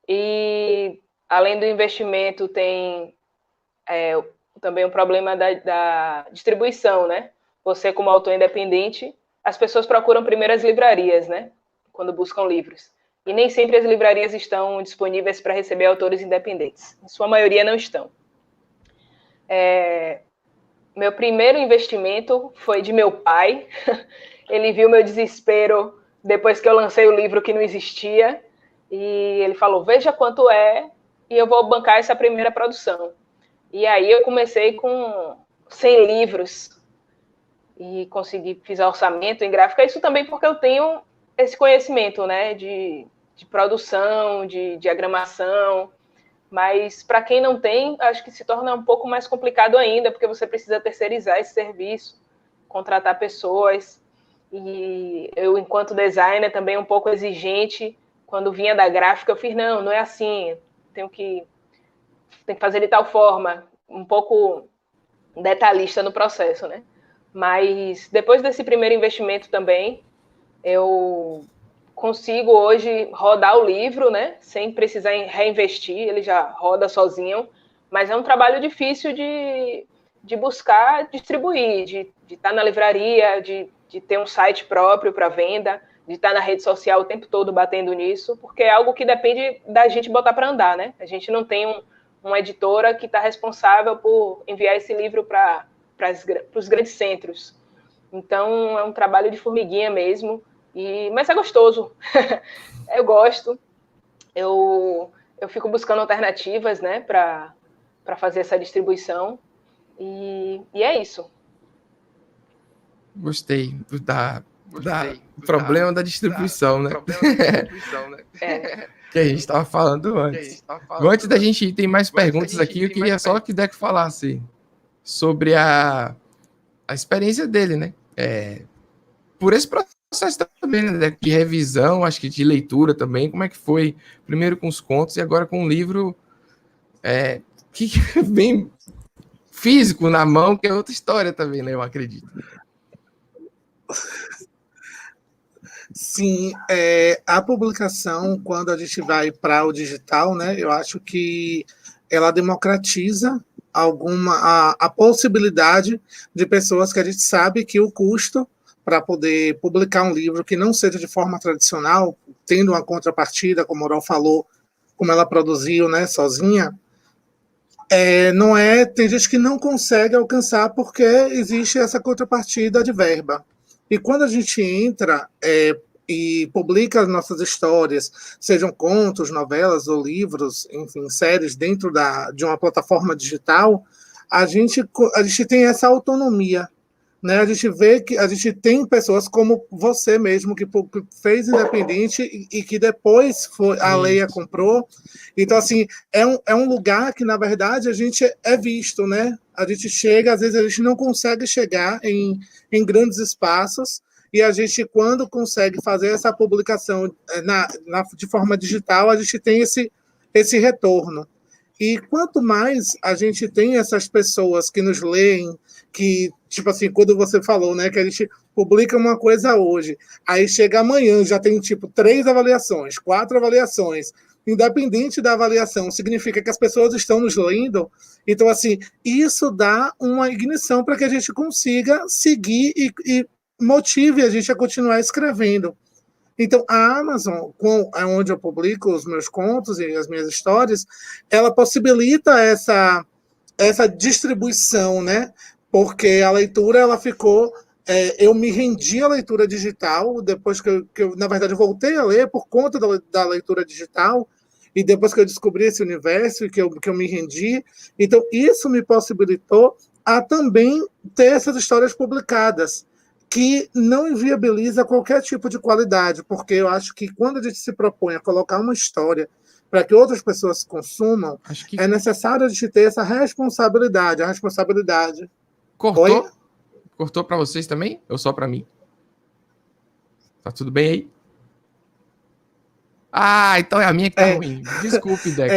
E, além do investimento, tem também o problema da distribuição, né? Você, como autor independente, as pessoas procuram primeiro as livrarias, né? Quando buscam livros. E nem sempre as livrarias estão disponíveis para receber autores independentes. Em sua maioria, não estão. Meu primeiro investimento foi de meu pai. Ele viu meu desespero depois que eu lancei o livro que não existia. E ele falou, veja quanto é, e eu vou bancar essa primeira produção. E aí eu comecei com 100 livros. E fiz orçamento em gráfica. Isso também porque eu tenho esse conhecimento, né, de produção, de diagramação, mas para quem não tem, acho que se torna um pouco mais complicado ainda, porque você precisa terceirizar esse serviço, contratar pessoas, e eu, enquanto designer, também um pouco exigente, quando vinha da gráfica, eu fiz, não é assim, tem que fazer de tal forma, um pouco detalhista no processo, né? Mas depois desse primeiro investimento também, eu consigo hoje rodar o livro, né, sem precisar reinvestir, ele já roda sozinho, mas é um trabalho difícil de buscar distribuir, de estar na livraria, de ter um site próprio para venda, de estar na rede social o tempo todo batendo nisso, porque é algo que depende da gente botar para andar, né? A gente não tem uma editora que está responsável por enviar esse livro para os grandes centros. Então, é um trabalho de formiguinha mesmo, mas é gostoso. Eu gosto. Eu fico buscando alternativas, né, para fazer essa distribuição. E é isso. Gostei do problema da distribuição, né? Que a gente estava falando antes. Antes da gente ir, tem mais perguntas aqui. Eu queria só que o Deco falasse sobre a experiência dele, né? Por esse processo também, né? De revisão, acho que de leitura também. Como é que foi? Primeiro com os contos e agora com um livro que vem físico na mão, que é outra história também, né? Eu acredito. Sim, a publicação, quando a gente vai para o digital, né, eu acho que ela democratiza a possibilidade de pessoas que a gente sabe que o custo para poder publicar um livro que não seja de forma tradicional, tendo uma contrapartida, como a Aurora falou, como ela produziu, né, sozinha, tem gente que não consegue alcançar porque existe essa contrapartida de verba. E quando a gente entra e publica as nossas histórias, sejam contos, novelas ou livros, enfim, séries dentro de uma plataforma digital, a gente tem essa autonomia, né? A gente vê que a gente tem pessoas como você mesmo, que fez independente e que depois a Leia comprou. Então, assim, é um lugar que, na verdade, a gente é visto, né? A gente chega, às vezes a gente não consegue chegar em grandes espaços, e a gente, quando consegue fazer essa publicação de forma digital, a gente tem esse retorno. E quanto mais a gente tem essas pessoas que nos leem, que, tipo assim, quando você falou, né, que a gente publica uma coisa hoje, aí chega amanhã, já tem, 3 avaliações, 4 avaliações, independente da avaliação, significa que as pessoas estão nos lendo. Então, assim, isso dá uma ignição para que a gente consiga seguir e motive a gente a continuar escrevendo. Então, a Amazon, onde eu publico os meus contos e as minhas histórias, ela possibilita essa distribuição, né? Porque a leitura, ela ficou... eu me rendi à leitura digital, depois que eu, na verdade, voltei a ler por conta da leitura digital, e depois que eu descobri esse universo, que eu me rendi. Então, isso me possibilitou a também ter essas histórias publicadas, que não inviabiliza qualquer tipo de qualidade, porque eu acho que quando a gente se propõe a colocar uma história para que outras pessoas consumam, é necessário a gente ter essa responsabilidade. A responsabilidade... Cortou? Oi? Cortou para vocês também? Ou só para mim? Tá tudo bem aí? Ah, então é a minha que tá ruim. Desculpe, Deco.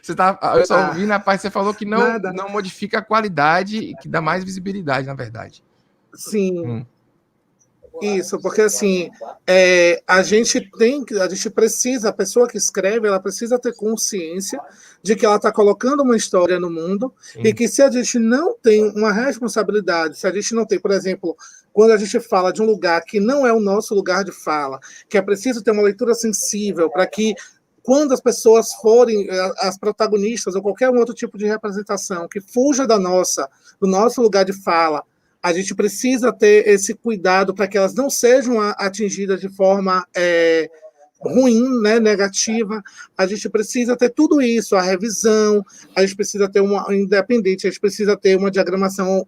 Você eu só ouvi na parte que você falou que não modifica a qualidade e que dá mais visibilidade, na verdade. Sim. Isso, porque assim, a gente precisa, a pessoa que escreve, ela precisa ter consciência de que ela está colocando uma história no mundo. Sim. E que se a gente não tem uma responsabilidade, se a gente não tem, por exemplo, quando a gente fala de um lugar que não é o nosso lugar de fala, que é preciso ter uma leitura sensível para que quando as pessoas forem as protagonistas ou qualquer outro tipo de representação que fuja do nosso lugar de fala, a gente precisa ter esse cuidado para que elas não sejam atingidas de forma ruim, né, negativa. A gente precisa ter tudo isso, a revisão, a gente precisa ter uma independente, a gente precisa ter uma diagramação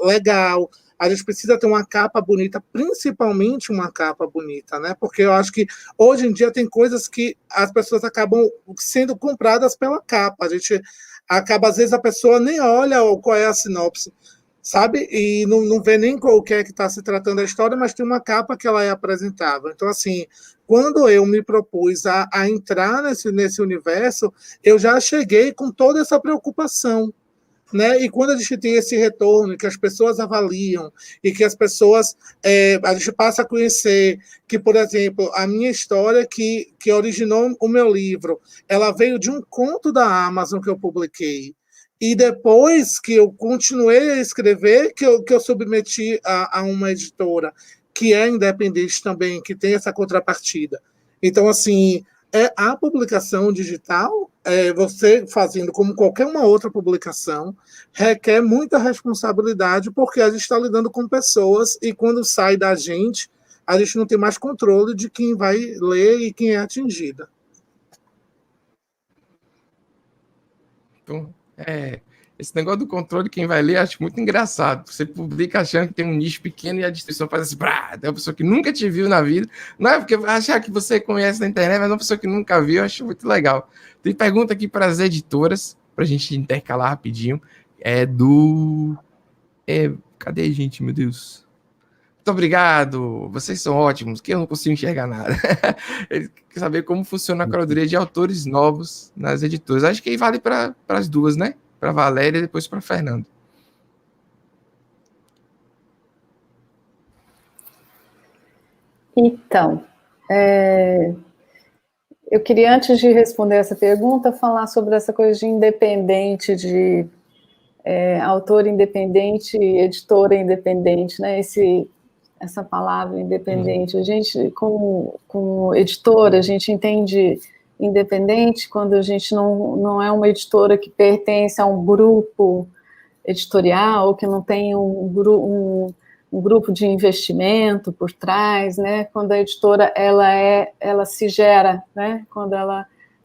legal, a gente precisa ter uma capa bonita, principalmente uma capa bonita, né? Porque eu acho que hoje em dia tem coisas que as pessoas acabam sendo compradas pela capa. A gente acaba, às vezes, a pessoa nem olha qual é a sinopse, sabe? E não vê nem qualquer que está se tratando a história, mas tem uma capa que ela é apresentável. Então, assim, quando eu me propus a entrar nesse universo, eu já cheguei com toda essa preocupação, né? E quando a gente tem esse retorno, que as pessoas avaliam, e que as pessoas, a gente passa a conhecer, que, por exemplo, a minha história que originou o meu livro, ela veio de um conto da Amazon que eu publiquei. E depois que eu continuei a escrever, que eu submeti a uma editora que é independente também, que tem essa contrapartida. Então, assim, a publicação digital, você fazendo como qualquer uma outra publicação, requer muita responsabilidade, porque a gente está lidando com pessoas e quando sai da gente, a gente não tem mais controle de quem vai ler e quem é atingida. Então, esse negócio do controle, quem vai ler, acho muito engraçado. Você publica achando que tem um nicho pequeno e a distribuição faz assim, tem uma pessoa que nunca te viu na vida. Não é porque achar que você conhece na internet, mas é uma pessoa que nunca viu, eu acho muito legal. Tem pergunta aqui para as editoras, para a gente intercalar rapidinho. Cadê, gente? Meu Deus. Muito obrigado, vocês são ótimos, que eu não consigo enxergar nada. Ele quer saber como funciona a curadoria de autores novos nas editoras. Acho que aí vale para as duas, né? Para a Valéria e depois para a Fernanda. Então, eu queria, antes de responder essa pergunta, falar sobre essa coisa de independente, de autor independente, editora independente, né? Essa palavra independente. A gente, como editora, a gente entende independente quando a gente não é uma editora que pertence a um grupo editorial, ou que não tem um grupo de investimento por trás, né? Quando a editora ela se gera, né? Quando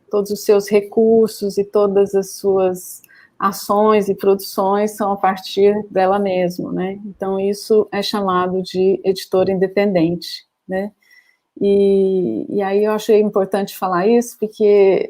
todos os seus recursos e todas as suas ações e produções são a partir dela mesma, né? Então isso é chamado de editora independente, né? E aí eu achei importante falar isso, porque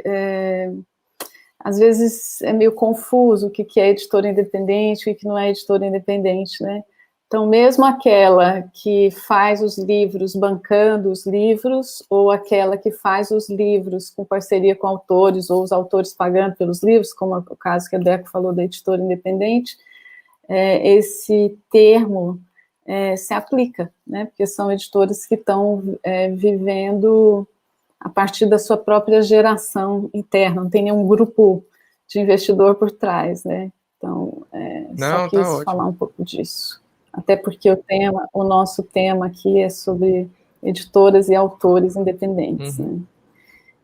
às vezes é meio confuso o que é editora independente e o que não é editora independente, né? Então, mesmo aquela que faz os livros bancando os livros, ou aquela que faz os livros com parceria com autores, ou os autores pagando pelos livros, como é o caso que a Deco falou da editora independente, esse termo se aplica, né? Porque são editores que estão vivendo a partir da sua própria geração interna, não tem nenhum grupo de investidor por trás, né? Então, só quis falar um pouco disso. Até porque o nosso tema aqui é sobre editoras e autores independentes, né?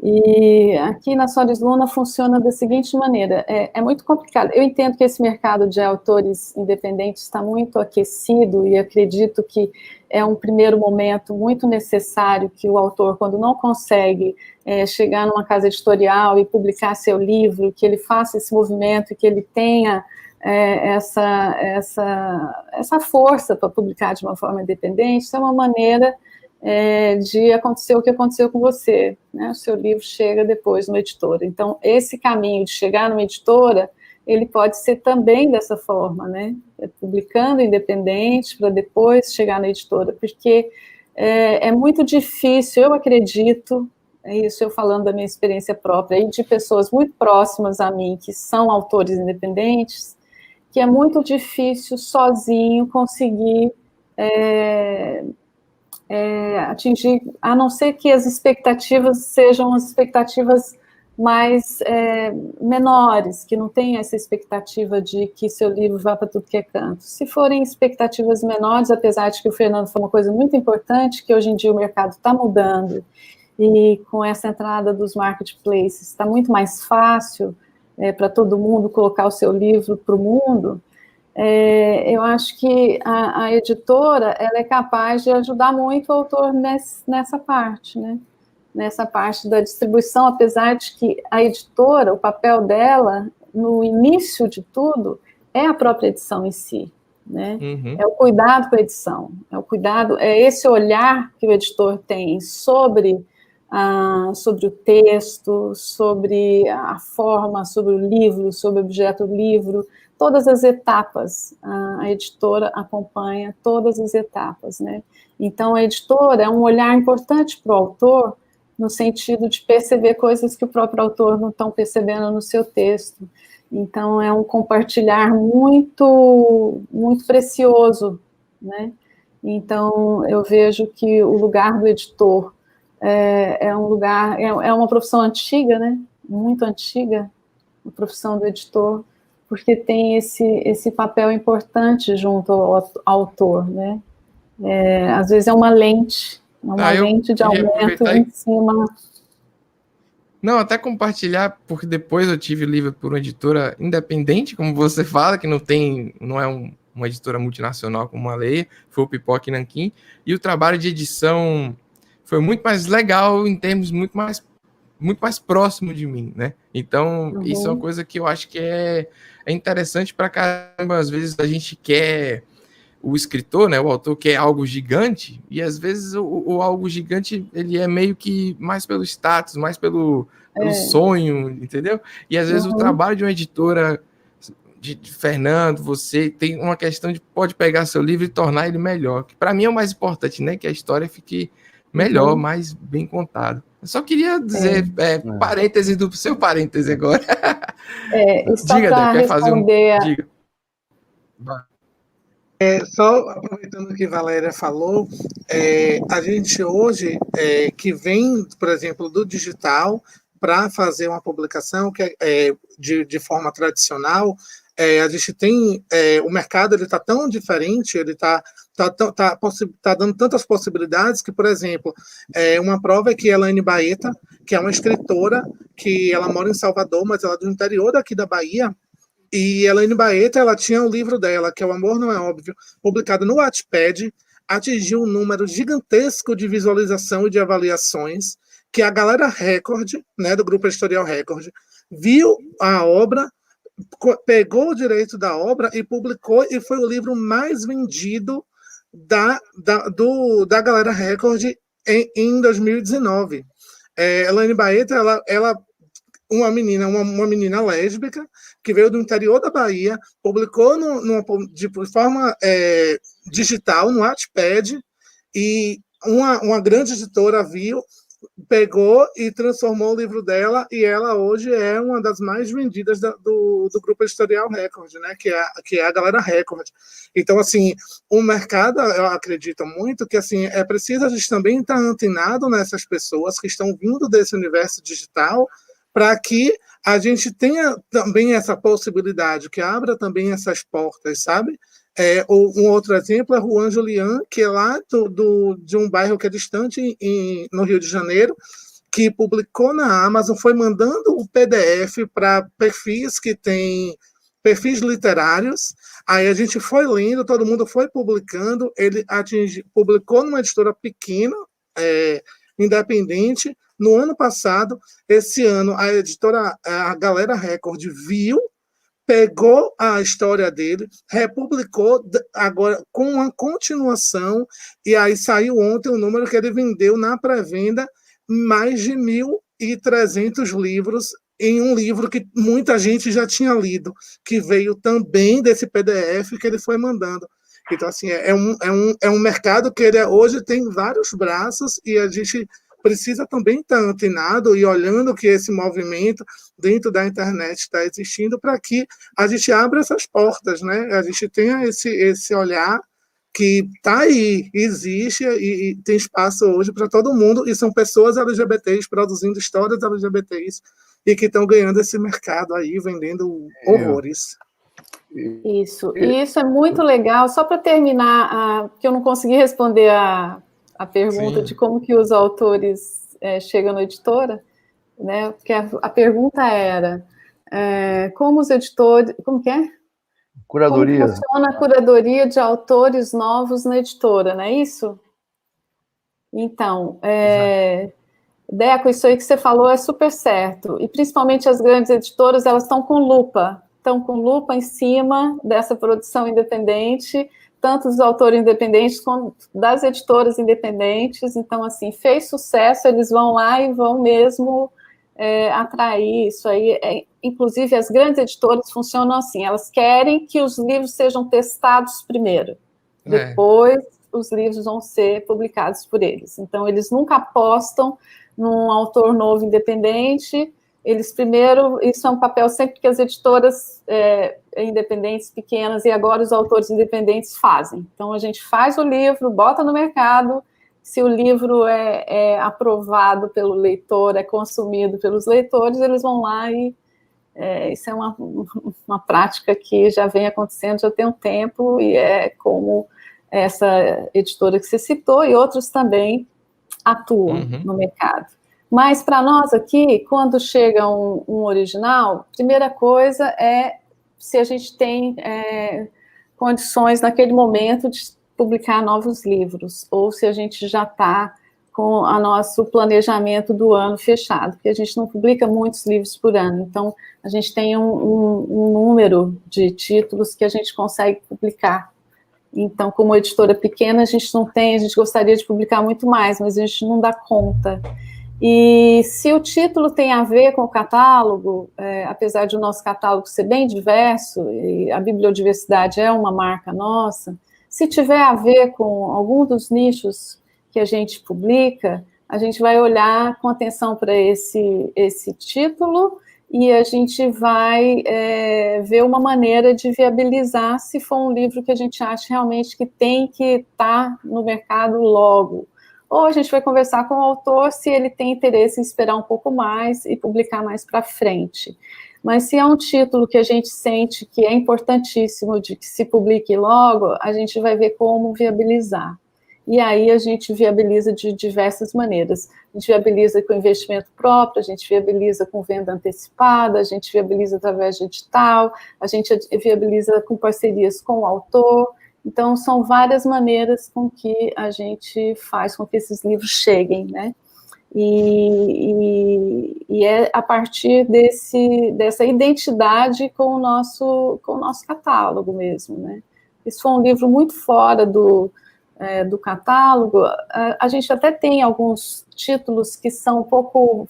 E aqui na Solis Luna funciona da seguinte maneira, é muito complicado. Eu entendo que esse mercado de autores independentes está muito aquecido e acredito que é um primeiro momento muito necessário que o autor, quando não consegue chegar numa casa editorial e publicar seu livro, que ele faça esse movimento e que ele tenha essa força para publicar de uma forma independente. Isso é uma maneira de acontecer o que aconteceu com você, né? O seu livro chega depois numa editora. Então, esse caminho de chegar numa editora, ele pode ser também dessa forma, né? Publicando independente para depois chegar na editora, porque é muito difícil, eu acredito, isso eu falando da minha experiência própria, e de pessoas muito próximas a mim, que são autores independentes, que é muito difícil sozinho conseguir atingir, a não ser que as expectativas sejam as expectativas mais menores, que não tenha essa expectativa de que seu livro vá para tudo que é canto. Se forem expectativas menores, apesar de que o Fernando falou uma coisa muito importante, que hoje em dia o mercado está mudando, e com essa entrada dos marketplaces está muito mais fácil para todo mundo colocar o seu livro para o mundo, eu acho que a editora ela é capaz de ajudar muito o autor nessa parte, né? Nessa parte da distribuição, apesar de que a editora, o papel dela, no início de tudo, é a própria edição em si, né? É o cuidado com a edição, é esse olhar que o editor tem sobre o texto, sobre a forma, sobre o livro, sobre o objeto do livro, todas as etapas, a editora acompanha todas as etapas, né? Então, a editora é um olhar importante para o autor, no sentido de perceber coisas que o próprio autor não está percebendo no seu texto. Então, é um compartilhar muito, muito precioso, né? Então, eu vejo que o lugar do editor é um lugar, é uma profissão antiga, né? Muito antiga, a profissão do editor, porque tem esse papel importante junto ao autor, né? Às vezes é uma lente de aumento em cima. Não, até compartilhar, porque depois eu tive o livro por uma editora independente, como você fala, que não é uma editora multinacional como a Leia, foi o Pipoca e Nanquim, e o trabalho de edição foi muito mais legal em termos muito mais próximo de mim, né? Então, isso é uma coisa que eu acho que é interessante para caramba. Às vezes a gente quer, o escritor, né, o autor quer algo gigante, e às vezes o algo gigante, ele é meio que mais pelo status, mais pelo sonho, entendeu? E às vezes o trabalho de uma editora, de Fernando, você tem uma questão de pode pegar seu livro e tornar ele melhor, que para mim é o mais importante, né? Que a história fique melhor, mais bem contada. Eu só queria dizer, parêntese do seu parêntese agora. Diga, Débora, quer fazer Diga. Só aproveitando o que a Valéria falou, a gente hoje, que vem, por exemplo, do digital, para fazer uma publicação que de forma tradicional, a gente tem, o mercado está tão diferente, ele está dando tantas possibilidades que, por exemplo, uma prova é que a Elaine Baeta, que é uma escritora, que ela mora em Salvador, mas ela é do interior daqui da Bahia, e a Elaine Baeta, ela tinha um livro dela, que é O Amor Não É Óbvio, publicado no Wattpad, atingiu um número gigantesco de visualização e de avaliações, que a galera Record, né, do Grupo Editorial Record, viu a obra, pegou o direito da obra e publicou, e foi o livro mais vendido da galera Record em 2019. Elaine Baeta, ela uma menina lésbica que veio do interior da Bahia, publicou de forma digital no Wattpad, e uma grande editora viu, pegou e transformou o livro dela, e ela hoje é uma das mais vendidas do Grupo Editorial Record, né, que é a galera Record. Então, assim, o mercado, eu acredito muito que, assim, é preciso a gente também estar antenado nessas pessoas que estão vindo desse universo digital, para que a gente tenha também essa possibilidade, que abra também essas portas, sabe? Um outro exemplo é Juan Julián, que é lá de um bairro que é distante no Rio de Janeiro, que publicou na Amazon, foi mandando o PDF para perfis que têm perfis literários. Aí a gente foi lendo, todo mundo foi publicando. Ele publicou numa editora pequena, independente. No ano passado, esse ano, a editora, a Galera Record, viu, pegou a história dele, republicou agora com uma continuação, e aí saiu ontem o número que ele vendeu na pré-venda, mais de 1.300 livros, em um livro que muita gente já tinha lido, que veio também desse PDF que ele foi mandando. Então, assim, é um mercado que ele hoje tem vários braços, e a gente precisa também estar antenado e olhando que esse movimento dentro da internet está existindo, para que a gente abra essas portas, né? A gente tenha esse olhar que está aí, existe e tem espaço hoje para todo mundo, e são pessoas LGBTs produzindo histórias LGBTs e que estão ganhando esse mercado aí, vendendo horrores. Isso, e isso é muito legal. Só para terminar, porque eu não consegui responder a pergunta de como que os autores chegam na editora, né? Porque a pergunta era como os editores, como que é? Curadoria. Como funciona a curadoria de autores novos na editora, não é isso? Então, Deco, isso aí que você falou é super certo, e principalmente as grandes editoras, elas estão com lupa em cima dessa produção independente, tanto dos autores independentes quanto das editoras independentes. Então, assim, fez sucesso, eles vão lá e vão mesmo atrair isso aí. Inclusive, as grandes editoras funcionam assim, elas querem que os livros sejam testados primeiro, depois os livros vão ser publicados por eles. Então, eles nunca apostam num autor novo independente. Eles primeiro, isso é um papel sempre que as editoras independentes, pequenas, e agora os autores independentes fazem. Então, a gente faz o livro, bota no mercado, se o livro é aprovado pelo leitor, é consumido pelos leitores, eles vão lá e isso é uma prática que já vem acontecendo já tem um tempo, e é como essa editora que você citou, e outros também atuam no mercado. Mas, para nós aqui, quando chega um original, primeira coisa é se a gente tem condições, naquele momento, de publicar novos livros, ou se a gente já está com o nosso planejamento do ano fechado, porque a gente não publica muitos livros por ano, então a gente tem um número de títulos que a gente consegue publicar. Então, como editora pequena, a gente não tem, a gente gostaria de publicar muito mais, mas a gente não dá conta. E se o título tem a ver com o catálogo, apesar de o nosso catálogo ser bem diverso, e a bibliodiversidade é uma marca nossa, se tiver a ver com algum dos nichos que a gente publica, a gente vai olhar com atenção para esse título, e a gente vai ver uma maneira de viabilizar, se for um livro que a gente acha realmente que tem que estar no mercado logo. Ou a gente vai conversar com o autor se ele tem interesse em esperar um pouco mais e publicar mais para frente. Mas se é um título que a gente sente que é importantíssimo de que se publique logo, a gente vai ver como viabilizar. E aí a gente viabiliza de diversas maneiras. A gente viabiliza com investimento próprio, a gente viabiliza com venda antecipada, a gente viabiliza através de edital, a gente viabiliza com parcerias com o autor. Então, são várias maneiras com que a gente faz com que esses livros cheguem, né? E é a partir dessa identidade com o nosso catálogo mesmo, né? Isso foi um livro muito fora do catálogo. A gente até tem alguns títulos que são um pouco,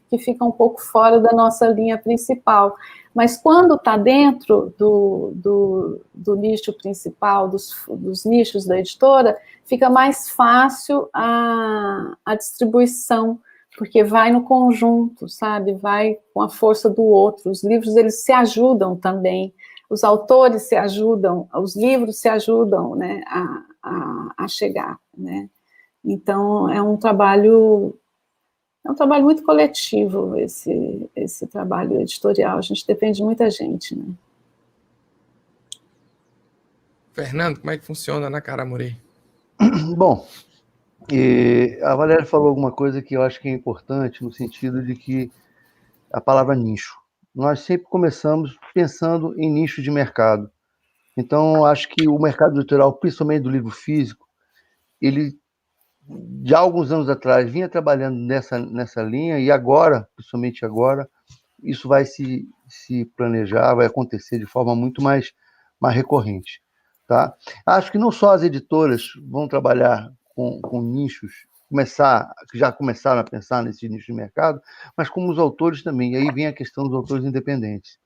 que ficam um pouco fora da nossa linha principal, mas quando está dentro do nicho principal, dos nichos da editora, fica mais fácil a distribuição, porque vai no conjunto, sabe? Vai com a força do outro. Os livros, eles se ajudam também, os autores se ajudam, os livros se ajudam, né, a chegar, né? Então, é um trabalho muito coletivo, esse trabalho editorial. A gente depende de muita gente, né? Fernando, como é que funciona na Caramuri? Bom, a Valéria falou alguma coisa que eu acho que é importante, no sentido de que a palavra nicho. Nós sempre começamos pensando em nicho de mercado. Então, acho que o mercado editorial, principalmente do livro físico, ele, já há alguns anos atrás, vinha trabalhando nessa linha, e agora, principalmente agora, isso vai se planejar, vai acontecer de forma muito mais recorrente. Tá? Acho que não só as editoras vão trabalhar com nichos, já começaram a pensar nesse nicho de mercado, mas como os autores também. E aí vem a questão dos autores independentes.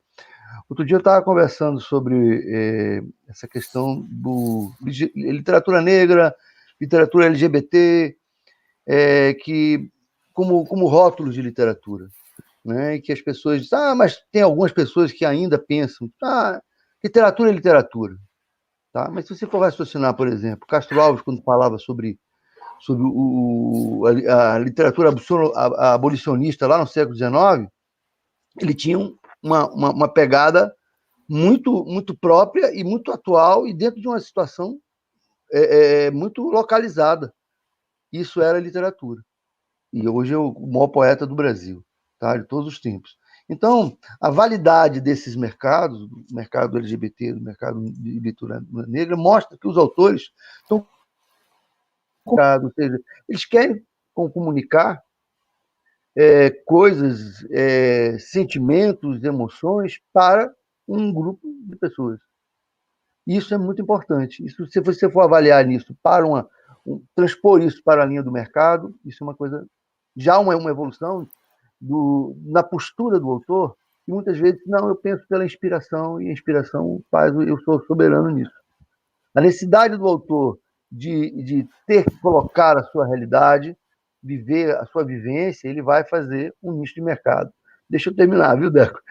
Outro dia eu estava conversando sobre essa questão do literatura negra, literatura LGBT, que como rótulos de literatura, né? E que as pessoas dizem, mas tem algumas pessoas que ainda pensam, literatura é literatura, tá? Mas se você for raciocinar, por exemplo, Castro Alves, quando falava sobre a literatura abolicionista lá no século XIX, ele tinha uma pegada muito própria e muito atual, e dentro de uma situação muito localizada. Isso era literatura. E hoje é o maior poeta do Brasil, tá? De todos os tempos. Então, a validade desses mercados, do mercado LGBT, do mercado de literatura negra, mostra que os autores estão ou seja, eles querem comunicar coisas, sentimentos, emoções para um grupo de pessoas. Isso é muito importante. Isso, se você for avaliar nisso, transpor isso para a linha do mercado, isso é uma coisa, já uma evolução na postura do autor, e muitas vezes, não, eu penso pela inspiração, e a inspiração eu sou soberano nisso. A necessidade do autor de ter que colocar a sua realidade, viver a sua vivência, ele vai fazer um nicho de mercado. Deixa eu terminar, viu, Deco?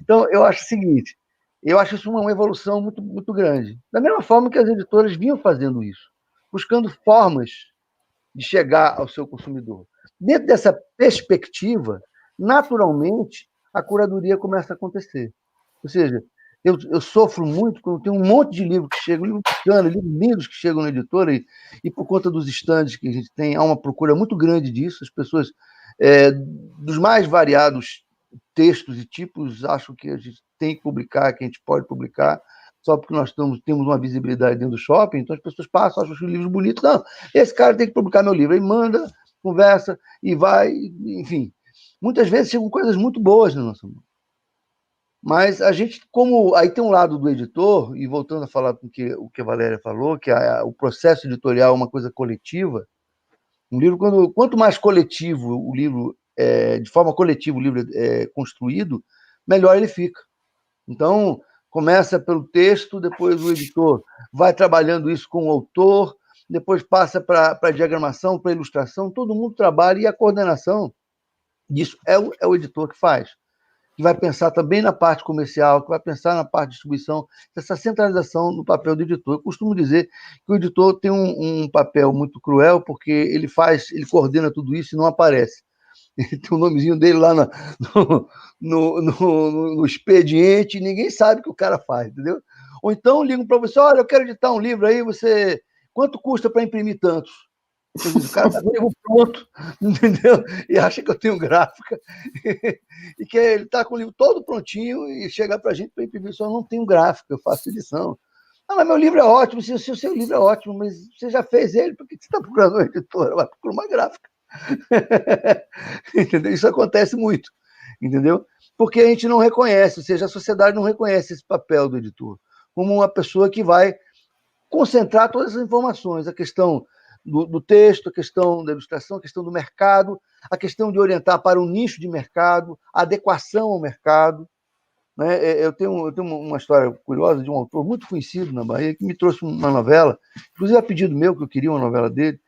Então, eu acho o seguinte, eu acho isso uma evolução muito grande. Da mesma forma que as editoras vinham fazendo isso, buscando formas de chegar ao seu consumidor. Dentro dessa perspectiva, naturalmente, a curadoria começa a acontecer. Ou seja, eu sofro muito quando tem um monte de livros que chegam, livros bacanas, livros lindos que chegam na editora, e por conta dos estandes que a gente tem, há uma procura muito grande disso, as pessoas dos mais variados textos e tipos acham que a gente tem que publicar, que a gente pode publicar, só porque nós temos uma visibilidade dentro do shopping, então as pessoas passam, acham os livros bonitos, não, esse cara tem que publicar meu livro, aí manda, conversa, e vai, enfim. Muitas vezes chegam coisas muito boas na nossa mão. Mas a gente, aí tem um lado do editor, e voltando a falar com o que a Valéria falou, que o processo editorial é uma coisa coletiva. Um livro, quanto mais coletivo o livro, de forma coletiva o livro é construído, melhor ele fica. Então, começa pelo texto, depois o editor vai trabalhando isso com o autor, depois passa para a diagramação, para a ilustração, todo mundo trabalha, e a coordenação disso é o editor que faz, que vai pensar também na parte comercial, que vai pensar na parte de distribuição, essa centralização no papel do editor. Eu costumo dizer que o editor tem um papel muito cruel, porque ele coordena tudo isso e não aparece. Tem o nomezinho dele lá no expediente, e ninguém sabe o que o cara faz, entendeu? Ou então ligam para você, olha, eu quero editar um livro aí, quanto custa para imprimir tantos? O cara está com o livro pronto, entendeu? E acha que eu tenho gráfica, e que ele está com o livro todo prontinho, e chega para a gente para imprimir, só não tenho gráfica, eu faço edição. Mas meu livro é ótimo, se o seu livro é ótimo, mas você já fez ele, por que você está procurando uma editora? Vai procurar uma gráfica. Entendeu? Isso acontece muito, entendeu? Porque a gente não reconhece, ou seja, a sociedade não reconhece esse papel do editor como uma pessoa que vai concentrar todas as informações, a questão do texto, a questão da ilustração, a questão do mercado, a questão de orientar para um nicho de mercado, a adequação ao mercado. Né? Eu tenho uma história curiosa de um autor muito conhecido na Bahia que me trouxe uma novela, inclusive a pedido meu, que eu queria uma novela dele,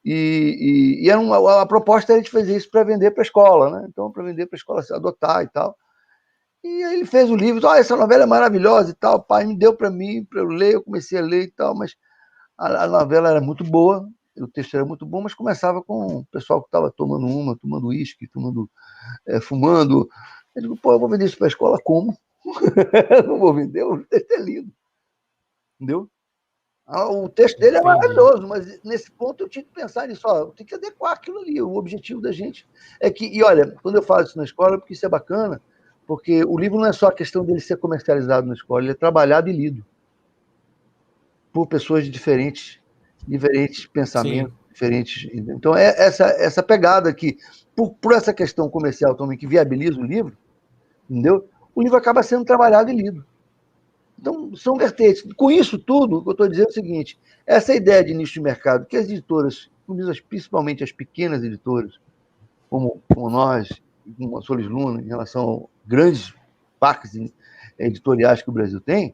e a proposta era de fazer isso para vender para a escola, né? Então, para vender para a escola se adotar e tal. E aí ele fez o livro, essa novela é maravilhosa e tal, pai, me deu para mim, para eu ler, eu comecei a ler e tal, mas a novela era muito boa, o texto era muito bom, mas começava com o pessoal que estava tomando uísque, fumando. Eu digo, eu vou vender isso para a escola como? Não vou vender, o texto é lindo. Entendeu? O texto dele é maravilhoso, mas nesse ponto eu tinha que pensar nisso. Eu tenho que adequar aquilo ali. O objetivo da gente é que... E olha, quando eu falo isso na escola, porque isso é bacana, porque o livro não é só a questão dele ser comercializado na escola, ele é trabalhado e lido por pessoas de diferentes pensamentos, diferentes... Então, é essa pegada que, por essa questão comercial também, que viabiliza o livro, entendeu? O livro acaba sendo trabalhado e lido. Então, são vertentes. Com isso tudo, o que eu estou dizendo é o seguinte, essa ideia de nicho de mercado, que as editoras, principalmente as pequenas editoras, como nós, como a Solis Luna, em relação a grandes parques editoriais que o Brasil tem,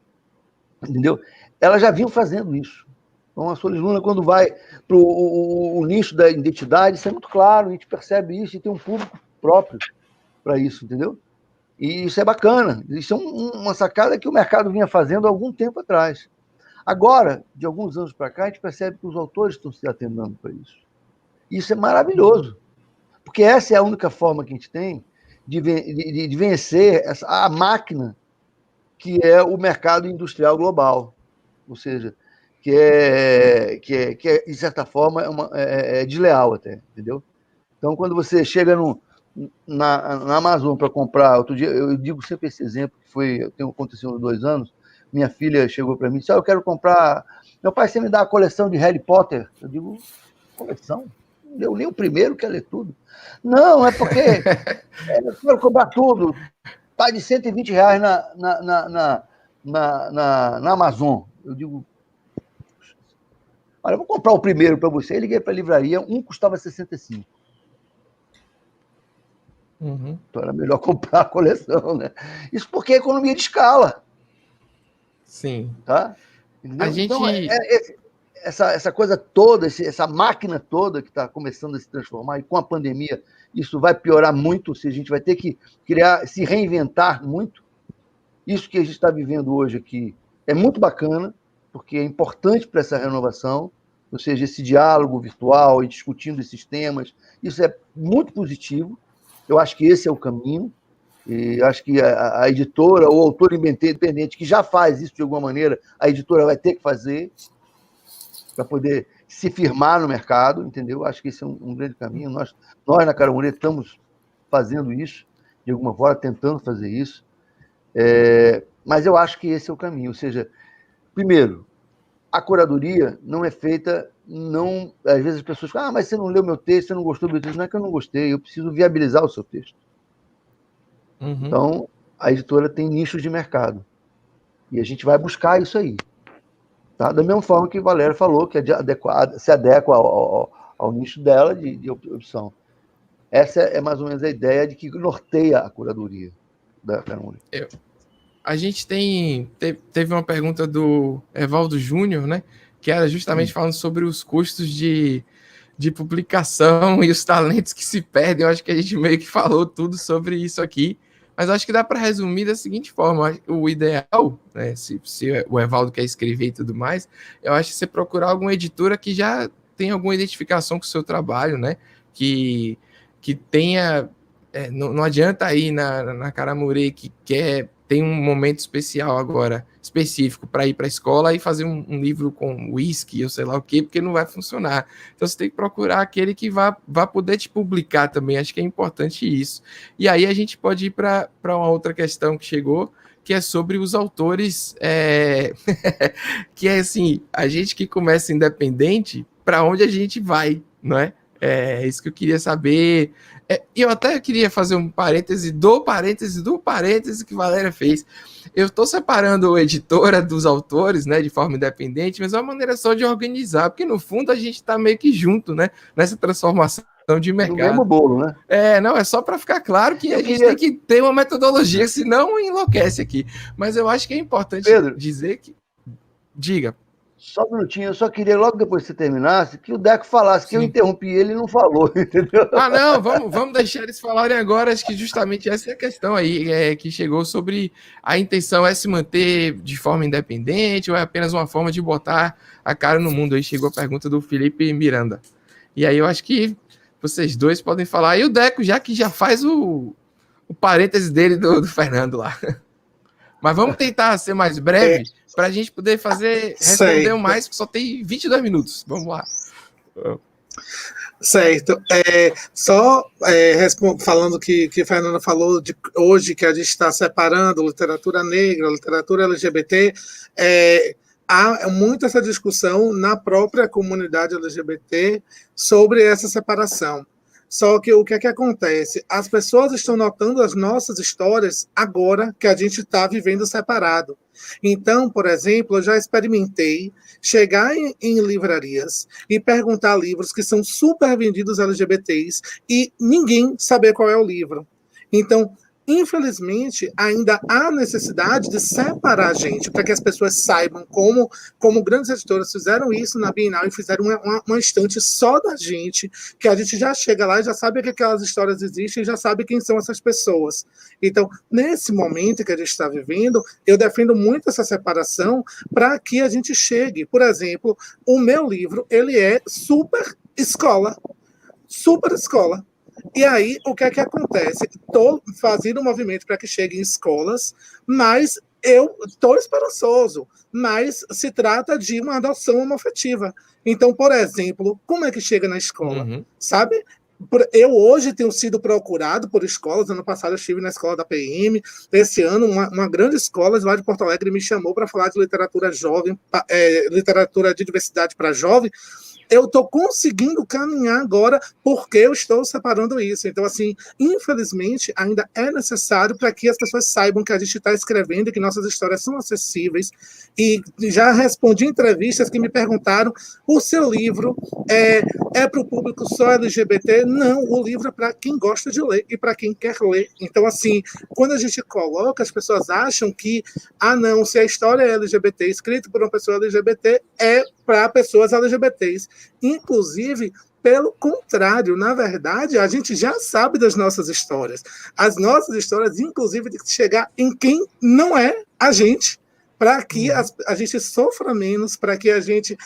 entendeu? Elas já vinham fazendo isso. Então, a Solis Luna, quando vai para o nicho da identidade, isso é muito claro, a gente percebe isso e tem um público próprio para isso, entendeu? E isso é bacana. Isso é uma sacada que o mercado vinha fazendo há algum tempo atrás. Agora, de alguns anos para cá, a gente percebe que os autores estão se atendendo para isso. Isso é maravilhoso, porque essa é a única forma que a gente tem de vencer a máquina que é o mercado industrial global. Ou seja, que de certa forma, é desleal até, entendeu? Então, quando você chega na Amazon para comprar, outro dia, eu digo sempre esse exemplo, que aconteceu há 2 anos, minha filha chegou para mim e disse, eu quero comprar, meu pai, você me dá a coleção de Harry Potter? Eu digo, coleção? Eu li o primeiro, quer ler tudo? Não, é porque eu quero comprar tudo, está de R$120 na Amazon. Eu digo, olha, eu vou comprar o primeiro para você. Eu liguei para a livraria, um custava 65. Então era melhor comprar a coleção, né? Isso porque é economia de escala. Sim. Tá? Então, essa coisa toda, essa máquina toda que está começando a se transformar, e com a pandemia isso vai piorar muito, ou seja, a gente vai ter que se reinventar muito. Isso que a gente está vivendo hoje aqui é muito bacana, porque é importante para essa renovação, ou seja, esse diálogo virtual e discutindo esses temas, isso é muito positivo. Eu acho que esse é o caminho, e acho que a editora ou o autor independente que já faz isso de alguma maneira, a editora vai ter que fazer para poder se firmar no mercado, entendeu? Acho que esse é um grande caminho. Nós na Caramuru estamos fazendo isso, de alguma forma, tentando fazer isso, mas eu acho que esse é o caminho, ou seja, primeiro, a curadoria não é feita, às vezes as pessoas falam, mas você não leu meu texto, você não gostou do meu texto. Não é que eu não gostei, eu preciso viabilizar o seu texto. Então, a editora tem nichos de mercado. E a gente vai buscar isso aí. Tá? Da mesma forma que o Valério falou, que se adequa ao nicho dela de opção. Essa é mais ou menos a ideia de que norteia a curadoria da Caramuru. A gente teve uma pergunta do Evaldo Júnior, né? Que era justamente falando sobre os custos de publicação e os talentos que se perdem. Eu acho que a gente meio que falou tudo sobre isso aqui, mas acho que dá para resumir da seguinte forma: o ideal, né, se o Evaldo quer escrever e tudo mais, eu acho que você procurar alguma editora que já tenha alguma identificação com o seu trabalho, né? Que tenha... não adianta ir na Caramuru que tem um momento especial agora, específico, para ir para a escola e fazer um livro com whisky, ou sei lá o quê, porque não vai funcionar. Então você tem que procurar aquele que vá poder te publicar também, acho que é importante isso. E aí a gente pode ir para uma outra questão que chegou, que é sobre os autores, que é assim, a gente que começa independente, para onde a gente vai, não é? É isso que eu queria saber. E eu até queria fazer um parêntese do parêntese que Valéria fez. Eu estou separando a editora dos autores, né, de forma independente, mas é uma maneira só de organizar, porque no fundo a gente está meio que junto, né, nessa transformação de mercado. No mesmo bolo, né? Não, é só para ficar claro que a gente tem que ter uma metodologia, senão enlouquece aqui. Mas eu acho que é importante, Pedro, dizer que... Diga. Só um minutinho, eu só queria, logo depois que você terminasse, que o Deco falasse, que eu interrompi ele e não falou, entendeu? Não, vamos deixar eles falarem agora, acho que justamente essa é a questão aí, que chegou sobre a intenção é se manter de forma independente ou é apenas uma forma de botar a cara no mundo. Aí chegou a pergunta do Felipe Miranda. E aí eu acho que vocês dois podem falar. E o Deco, já faz o parêntese dele do Fernando lá. Mas vamos tentar ser mais breve, para a gente poder responder mais, que só tem 22 minutos. Vamos lá. Certo. Falando que a Fernanda falou de hoje, que a gente está separando literatura negra, literatura LGBT, há muito essa discussão na própria comunidade LGBT sobre essa separação. Só que o que é que acontece? As pessoas estão notando as nossas histórias agora que a gente está vivendo separado. Então, por exemplo, eu já experimentei chegar em livrarias e perguntar livros que são super vendidos LGBTs e ninguém saber qual é o livro. Então, infelizmente, ainda há necessidade de separar a gente, para que as pessoas saibam como grandes editoras fizeram isso na Bienal e fizeram uma estante só da gente, que a gente já chega lá e já sabe que aquelas histórias existem e já sabe quem são essas pessoas. Então, nesse momento que a gente está vivendo, eu defendo muito essa separação para que a gente chegue. Por exemplo, o meu livro, ele é super escola. E aí, o que é que acontece? Estou fazendo um movimento para que chegue em escolas, mas eu estou esperançoso. Mas se trata de uma adoção homoafetiva. Então, por exemplo, como é que chega na escola? Sabe? Eu hoje tenho sido procurado por escolas. Ano passado eu estive na escola da PM. Esse ano, uma grande escola lá de Porto Alegre me chamou para falar de literatura jovem, literatura de diversidade para jovem. Eu estou conseguindo caminhar agora porque eu estou separando isso. Então, assim, infelizmente, ainda é necessário para que as pessoas saibam que a gente está escrevendo e que nossas histórias são acessíveis. E já respondi entrevistas que me perguntaram: o seu livro é para o público só LGBT? Não, o livro é para quem gosta de ler e para quem quer ler. Então, assim, quando a gente coloca, as pessoas acham que, não, se a história é LGBT, escrita por uma pessoa LGBT, é para pessoas LGBTs. Inclusive, pelo contrário, na verdade, a gente já sabe das nossas histórias. As nossas histórias, inclusive, têm que chegar em quem não é a gente, para que a gente sofra menos, para que a gente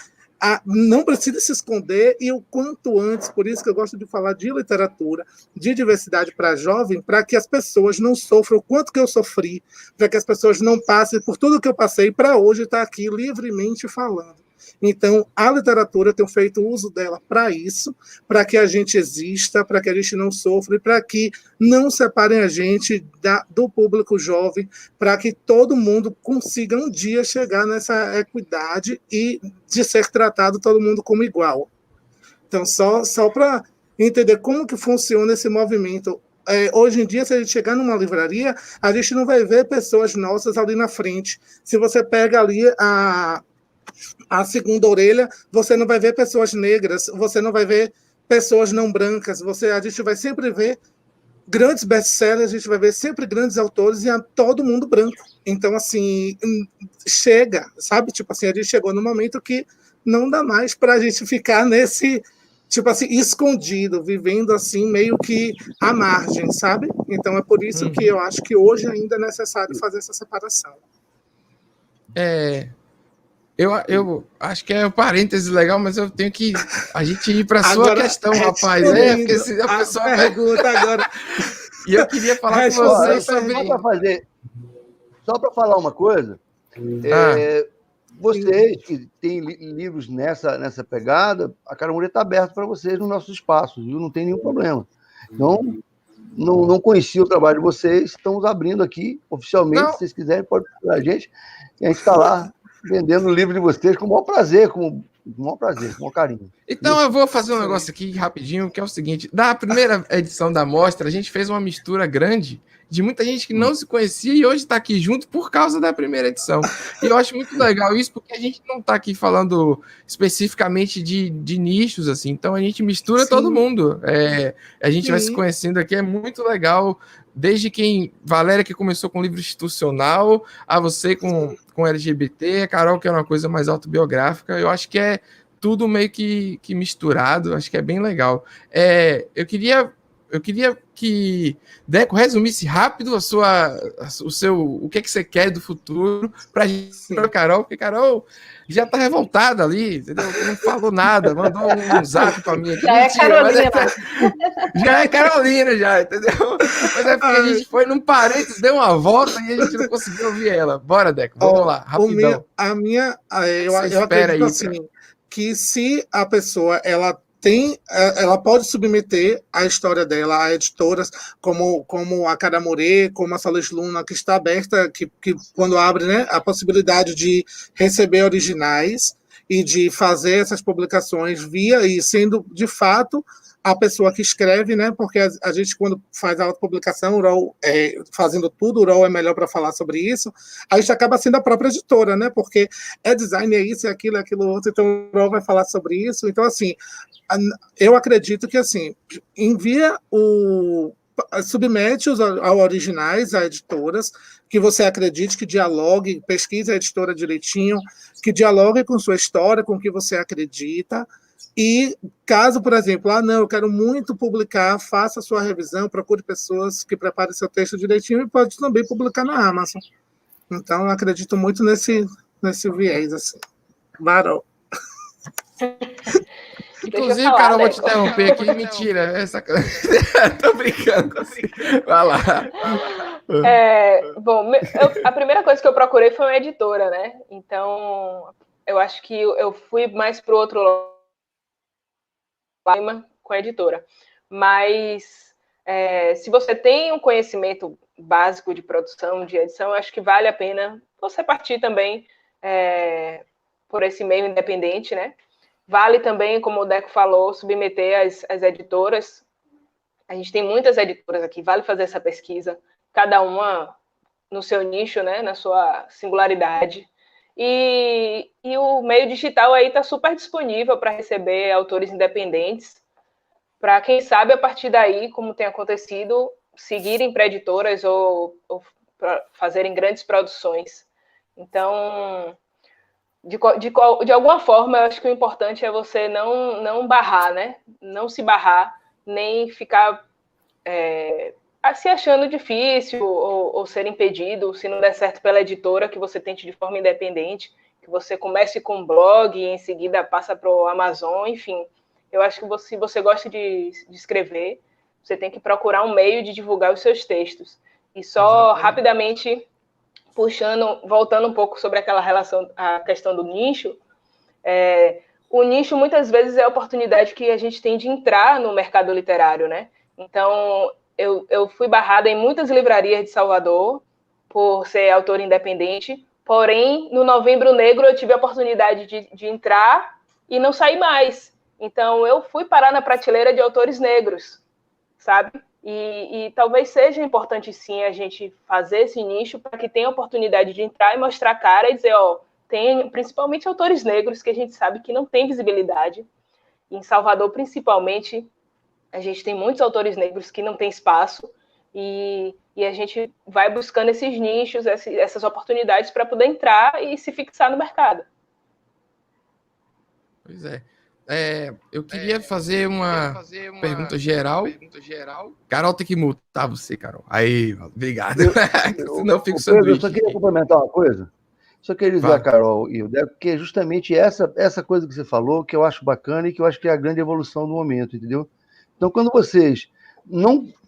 não precise se esconder, e o quanto antes. Por isso que eu gosto de falar de literatura, de diversidade para jovem, para que as pessoas não sofram o quanto que eu sofri, para que as pessoas não passem por tudo que eu passei, para hoje estar aqui livremente falando. Então, a literatura, eu tenho feito uso dela para isso, para que a gente exista, para que a gente não sofra, e para que não separem a gente do público jovem, para que todo mundo consiga um dia chegar nessa equidade e de ser tratado todo mundo como igual. Então, só para entender como que funciona esse movimento. Hoje em dia, se a gente chegar numa livraria, a gente não vai ver pessoas nossas ali na frente. Se você pega ali a segunda orelha, você não vai ver pessoas negras, você não vai ver pessoas não brancas, a gente vai sempre ver grandes best-sellers, a gente vai ver sempre grandes autores e todo mundo branco. Então, assim, chega, sabe? Tipo assim, a gente chegou no momento que não dá mais para a gente ficar nesse, tipo assim, escondido, vivendo assim, meio que à margem, sabe? Então, é por isso que eu acho que hoje ainda é necessário fazer essa separação. Eu acho que é um parêntese legal, mas eu tenho que a gente ir para a sua questão, rapaz. Porque se a pessoa pergunta agora. E eu queria falar com você sobre. Só para falar uma coisa, vocês que têm livros nessa pegada, a Caramuru está aberta para vocês no nosso espaço, viu? Não tem nenhum problema. Então, não conhecia o trabalho de vocês, estamos abrindo aqui oficialmente. Se vocês quiserem, pode procurar a gente. E a gente está lá vendendo o livro de vocês com o maior prazer, com o maior carinho. Então eu vou fazer um negócio aqui rapidinho, que é o seguinte: da primeira edição da mostra, a gente fez uma mistura grande de muita gente que não se conhecia e hoje está aqui junto por causa da primeira edição. E eu acho muito legal isso, porque a gente não está aqui falando especificamente de nichos, assim, então a gente mistura todo mundo. A gente vai se conhecendo aqui, é muito legal. Desde Valéria, que começou com livro institucional, a você com LGBT, a Carol, que é uma coisa mais autobiográfica. Eu acho que é tudo meio que misturado, acho que é bem legal. Eu eu queria que Deco resumisse rápido o que é que você quer do futuro para Carol, porque Carol já tá revoltada ali, entendeu? Não falou nada, mandou um zap para mim aqui. Já mentira, é Carolina. Já é Carolina, já, entendeu? Mas é porque a gente foi num parênteses, deu uma volta e a gente não conseguiu ouvir ela. Bora, Deco, vamos lá, rapidão. Eu acredito assim, que se a pessoa, ela pode submeter a história dela a editoras como a Caramurê, como a Solis Luna, que está aberta, que quando abre, né, a possibilidade de receber originais e de fazer essas publicações via e sendo, de fato, a pessoa que escreve, né? Porque a gente, quando faz a autopublicação, o UROL, fazendo tudo, o UROL é melhor para falar sobre isso, a gente acaba sendo a própria editora, né? Porque é design, é isso, é aquilo outro, então o UROL vai falar sobre isso. Então, assim, eu acredito que, assim, submete ao originais a editoras, que você acredite, que dialogue, pesquise a editora direitinho, que dialogue com sua história, com o que você acredita. E caso, por exemplo, eu quero muito publicar, faça a sua revisão, procure pessoas que preparem seu texto direitinho e pode também publicar na Amazon. Então, eu acredito muito nesse viés, assim. Varol. Inclusive, Carol, vou te interromper aqui. Mentira, tô brincando. Vai lá. Bom, a primeira coisa que eu procurei foi uma editora, né? Então, eu acho que eu fui mais para o outro lado com a editora. Mas, se você tem um conhecimento básico de produção, de edição, eu acho que vale a pena você partir também por esse meio independente, né? Vale também, como o Deco falou, submeter as editoras. A gente tem muitas editoras aqui, vale fazer essa pesquisa, cada uma no seu nicho, né, na sua singularidade. E o meio digital aí está super disponível para receber autores independentes, para, quem sabe, a partir daí, como tem acontecido, seguirem para editoras ou fazerem grandes produções. Então, de alguma forma, eu acho que o importante é você não barrar, né? Não se barrar, nem ficar se achando difícil ou ser impedido, se não der certo pela editora, que você tente de forma independente, que você comece com um blog e em seguida passa para o Amazon, enfim. Eu acho que se você gosta de escrever, você tem que procurar um meio de divulgar os seus textos. E só rapidamente voltando um pouco sobre aquela a questão do nicho, o nicho muitas vezes é a oportunidade que a gente tem de entrar no mercado literário, né? Então, eu fui barrada em muitas livrarias de Salvador por ser autora independente, porém, no Novembro Negro eu tive a oportunidade de entrar e não sair mais. Então, eu fui parar na prateleira de autores negros, sabe? E talvez seja importante, sim, a gente fazer esse nicho para que tenha a oportunidade de entrar e mostrar a cara e dizer, tem principalmente autores negros que a gente sabe que não tem visibilidade. Em Salvador, principalmente, a gente tem muitos autores negros que não têm espaço e a gente vai buscando esses nichos, essas oportunidades para poder entrar e se fixar no mercado. Pois é. Eu queria fazer uma pergunta geral. Carol tem que multar você, Carol. Aí, obrigado. Senão eu fico sanduíche. Eu só queria complementar uma coisa. Só queria dizer a Carol e o Deco, porque é justamente essa coisa que você falou que eu acho bacana e que eu acho que é a grande evolução do momento, entendeu? Então, quando vocês,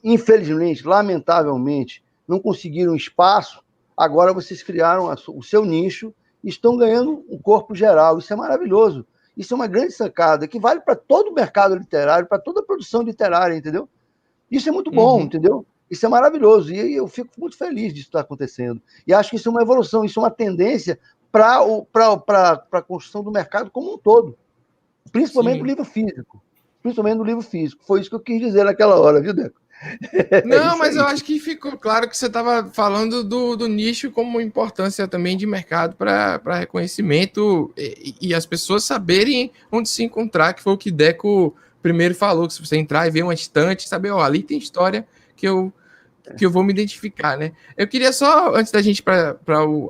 infelizmente, lamentavelmente, não conseguiram espaço, agora vocês criaram o seu nicho e estão ganhando um corpo geral. Isso é maravilhoso. Isso é uma grande sacada que vale para todo o mercado literário, para toda a produção literária, entendeu? Isso é muito bom, entendeu? Isso é maravilhoso. E eu fico muito feliz disso estar acontecendo. E acho que isso é uma evolução, isso é uma tendência para a construção do mercado como um todo. Principalmente no livro físico. Principalmente no livro físico. Foi isso que eu quis dizer naquela hora, viu, Deco? Não, mas eu acho que ficou claro que você estava falando do nicho como importância também de mercado para reconhecimento e as pessoas saberem onde se encontrar, que foi o que Deco primeiro falou, que se você entrar e ver uma estante, saber, ali tem história que eu vou me identificar, né? Eu queria só, antes da gente para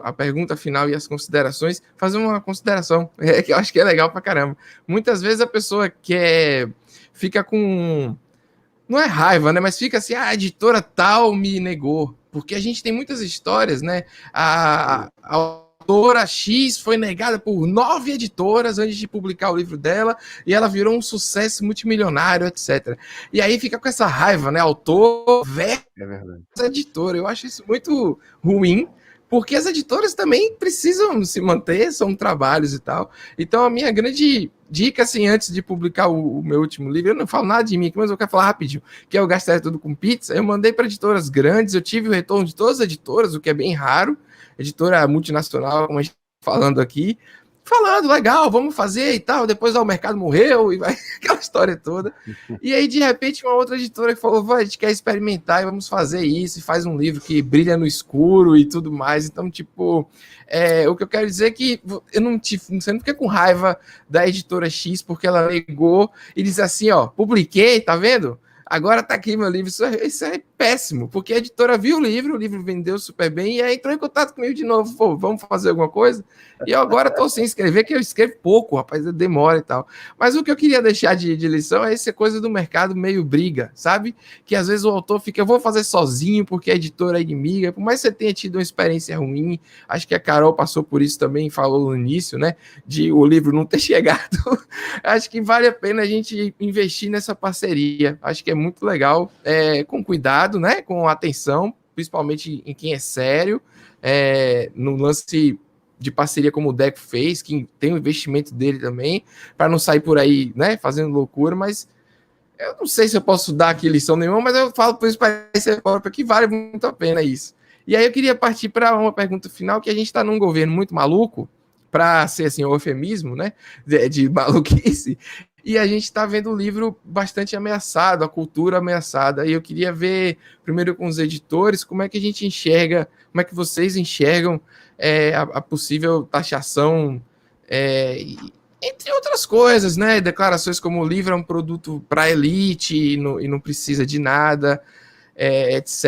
a pergunta final e as considerações, fazer uma consideração, que eu acho que é legal pra caramba. Muitas vezes a pessoa fica com não é raiva, né? Mas fica assim, a editora tal me negou. Porque a gente tem muitas histórias, né? A autora X foi negada por 9 editoras antes de publicar o livro dela, e ela virou um sucesso multimilionário, etc. E aí fica com essa raiva, né? Autor versus editora. Eu acho isso muito ruim, porque as editoras também precisam se manter, são trabalhos e tal. Então, a minha grande dica, assim, antes de publicar o meu último livro, eu não falo nada de mim aqui, mas eu quero falar rapidinho, que é o Gastaria Tudo com Pizza. Eu mandei para editoras grandes, eu tive o retorno de todas as editoras, o que é bem raro, editora multinacional, como a gente está falando aqui, falando, legal, vamos fazer e tal, depois o mercado morreu, e vai aquela história toda. E aí, de repente, uma outra editora que falou, a gente quer experimentar e vamos fazer isso, e faz um livro que brilha no escuro e tudo mais. Então, tipo, o que eu quero dizer é que você não fica com raiva da editora X porque ela negou e diz assim, ó, publiquei, tá vendo? Agora tá aqui meu livro. Isso é péssimo, porque a editora viu o livro vendeu super bem, e aí entrou em contato comigo de novo, pô, vamos fazer alguma coisa? E eu agora tô sem escrever, que eu escrevo pouco, rapaz, demora e tal. Mas o que eu queria deixar de lição é essa coisa do mercado meio briga, sabe? Que às vezes o autor fica, eu vou fazer sozinho porque a editora é inimiga, por mais que você tenha tido uma experiência ruim, acho que a Carol passou por isso também, falou no início, né, de o livro não ter chegado. Acho que vale a pena a gente investir nessa parceria, acho que é muito legal, com cuidado, né, com atenção, principalmente em quem é sério, no lance de parceria como o Deco fez, que tem o investimento dele também, para não sair por aí, né, fazendo loucura, mas eu não sei se eu posso dar aqui lição nenhuma, mas eu falo por experiência própria que vale muito a pena isso. E aí eu queria partir para uma pergunta final, que a gente está num governo muito maluco, para ser assim, um eufemismo, né, de maluquice, e a gente está vendo o livro bastante ameaçado, a cultura ameaçada, e eu queria ver, primeiro com os editores, como é que a gente enxerga, como é que vocês enxergam a possível taxação, entre outras coisas, né, declarações como o livro é um produto para elite e não precisa de nada, etc.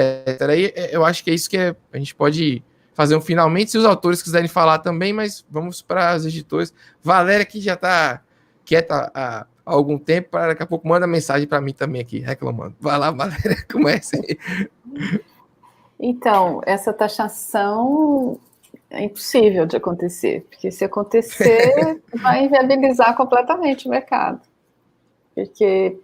E eu acho que é isso que a gente pode fazer um finalmente, se os autores quiserem falar também, mas vamos para os editores. Valéria, que já está quieta há algum tempo, para daqui a pouco manda mensagem para mim também aqui, reclamando. Vai lá, Valéria, comece. Então, essa taxação é impossível de acontecer, porque se acontecer, vai inviabilizar completamente o mercado. Porque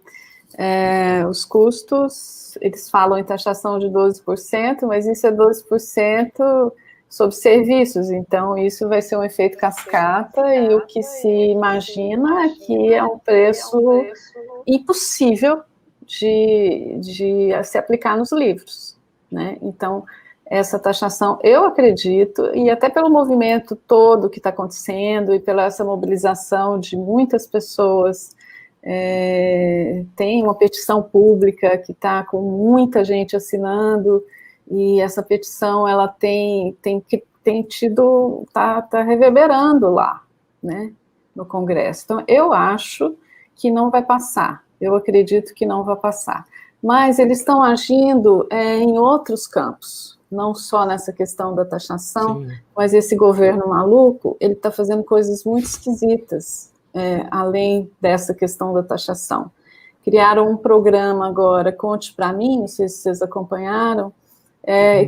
os custos, eles falam em taxação de 12%, mas isso é 12% sobre serviços, então isso vai ser um efeito cascata, e o que se imagina é que é um preço impossível de se aplicar nos livros, né? Então, essa taxação, eu acredito, e até pelo movimento todo que está acontecendo, e pela essa mobilização de muitas pessoas, tem uma petição pública que está com muita gente assinando, e essa petição, ela tem tido, tá reverberando lá, né, no Congresso. Então, eu acho que não vai passar, eu acredito que não vai passar. Mas eles estão agindo em outros campos, não só nessa questão da taxação, sim, mas esse governo maluco, ele está fazendo coisas muito esquisitas, além dessa questão da taxação. Criaram um programa agora, Conte Pra Mim, não sei se vocês acompanharam,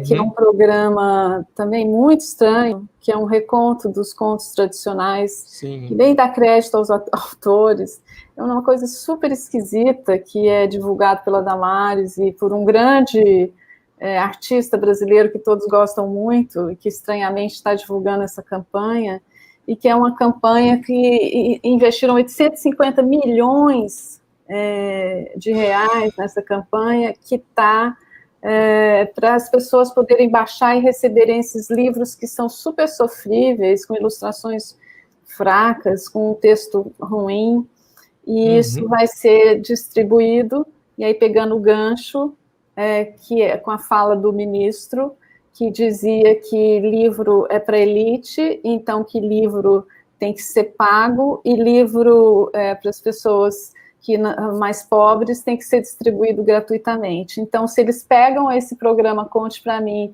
que é um programa também muito estranho, que é um reconto dos contos tradicionais, sim, que nem dá crédito aos autores. É uma coisa super esquisita, que é divulgado pela Damares e por um grande artista brasileiro que todos gostam muito, e que estranhamente está divulgando essa campanha, e que é uma campanha que investiram 850 milhões de reais nessa campanha, que está para as pessoas poderem baixar e receberem esses livros que são super sofríveis, com ilustrações fracas, com um texto ruim, e isso vai ser distribuído, e aí pegando o gancho, que é com a fala do ministro, que dizia que livro é para elite, então que livro tem que ser pago, e livro para as pessoas mais pobres tem que ser distribuído gratuitamente. Então, se eles pegam esse programa Conte Pra Mim,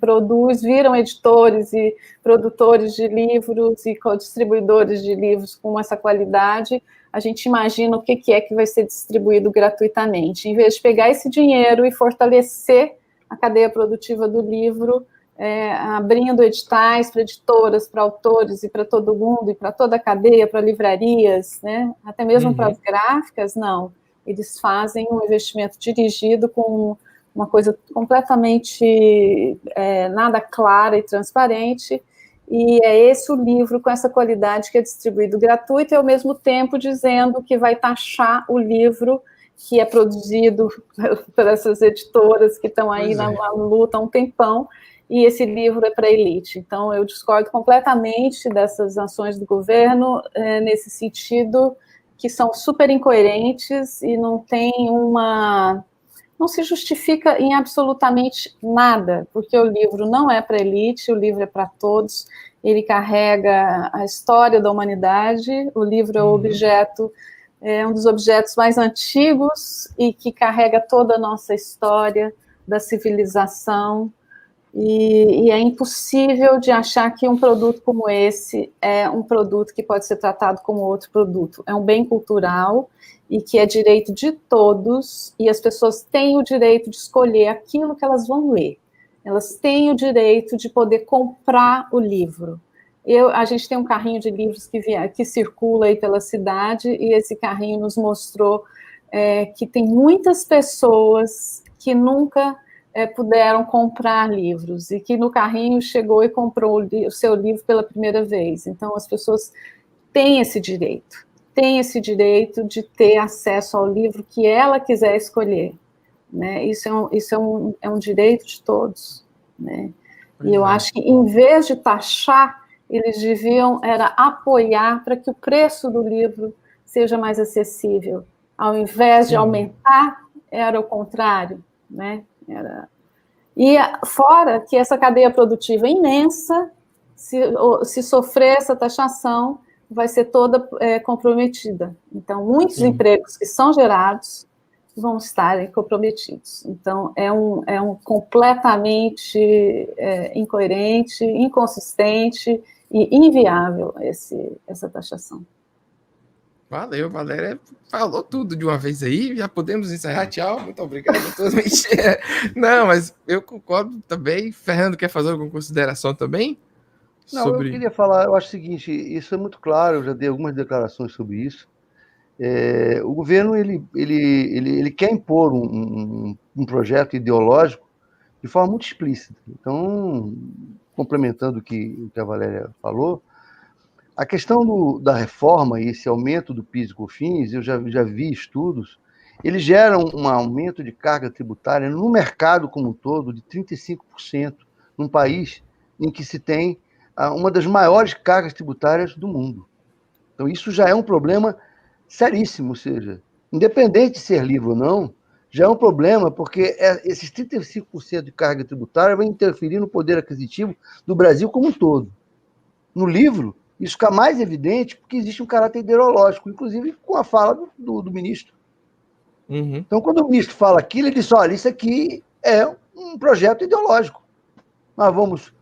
viram editores e produtores de livros e distribuidores de livros com essa qualidade, a gente imagina o que é que vai ser distribuído gratuitamente. Em vez de pegar esse dinheiro e fortalecer a cadeia produtiva do livro, abrindo editais para editoras, para autores e para todo mundo, e para toda a cadeia, para livrarias, né? Até mesmo para as gráficas, não. Eles fazem um investimento dirigido com uma coisa completamente nada clara e transparente, e é esse o livro com essa qualidade que é distribuído gratuito, e ao mesmo tempo dizendo que vai taxar o livro que é produzido por essas editoras que estão aí na luta há um tempão, e esse livro é para a elite. Então, eu discordo completamente dessas ações do governo, nesse sentido, que são super incoerentes e não se justifica em absolutamente nada, porque o livro não é para a elite, o livro é para todos, ele carrega a história da humanidade, o livro é o objeto, é um dos objetos mais antigos e que carrega toda a nossa história da civilização, e é impossível de achar que um produto como esse é um produto que pode ser tratado como outro produto. É um bem cultural e que é direito de todos, e as pessoas têm o direito de escolher aquilo que elas vão ler. Elas têm o direito de poder comprar o livro. A gente tem um carrinho de livros que circula aí pela cidade, e esse carrinho nos mostrou que tem muitas pessoas que nunca puderam comprar livros, e que no carrinho chegou e comprou o seu livro pela primeira vez. Então, as pessoas têm esse direito de ter acesso ao livro que ela quiser escolher, né? Isso é um direito de todos, né? E eu acho que, em vez de taxar, eles deviam apoiar para que o preço do livro seja mais acessível. Ao invés de aumentar, era o contrário, né? E fora que essa cadeia produtiva imensa, se sofrer essa taxação, vai ser toda comprometida. Então, muitos empregos que são gerados vão estar comprometidos. Então, é um completamente incoerente, inconsistente e inviável essa taxação. Valeu, Valéria. Falou tudo de uma vez aí. Já podemos encerrar. Tchau. Muito obrigado a todos. Não, mas eu concordo também. Fernando, quer fazer alguma consideração também? Não, eu queria falar, eu acho o seguinte, isso é muito claro, eu já dei algumas declarações sobre isso. O governo ele quer impor um projeto ideológico de forma muito explícita. Então, complementando o que a Valéria falou, a questão da reforma e esse aumento do PIS e COFINS, eu já vi estudos, eles geram um aumento de carga tributária no mercado como um todo de 35%, num país em que se tem uma das maiores cargas tributárias do mundo. Então, isso já é um problema seríssimo, ou seja, independente de ser livre ou não, já é um problema, porque esses 35% de carga tributária vai interferir no poder aquisitivo do Brasil como um todo. No livro, isso fica mais evidente porque existe um caráter ideológico, inclusive com a fala do ministro. Então, quando o ministro fala aquilo, ele diz, olha, isso aqui é um projeto ideológico. Nós vamos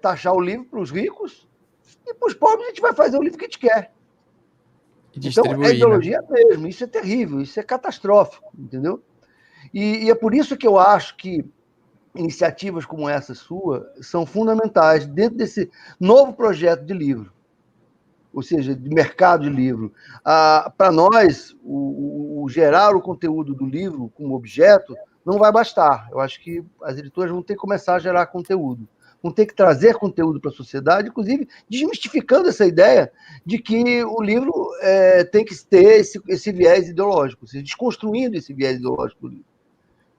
taxar o livro para os ricos e para os pobres a gente vai fazer o livro que a gente quer. Então, é ideologia mesmo, isso é terrível, isso é catastrófico, entendeu? E é por isso que eu acho que iniciativas como essa sua são fundamentais dentro desse novo projeto de livro, ou seja, de mercado de livro. Para nós, o gerar o conteúdo do livro como objeto não vai bastar. Eu acho que as editoras vão ter que começar a gerar conteúdo, vão ter que trazer conteúdo para a sociedade, inclusive desmistificando essa ideia de que o livro tem que ter esse viés ideológico, ou seja, desconstruindo esse viés ideológico do livro.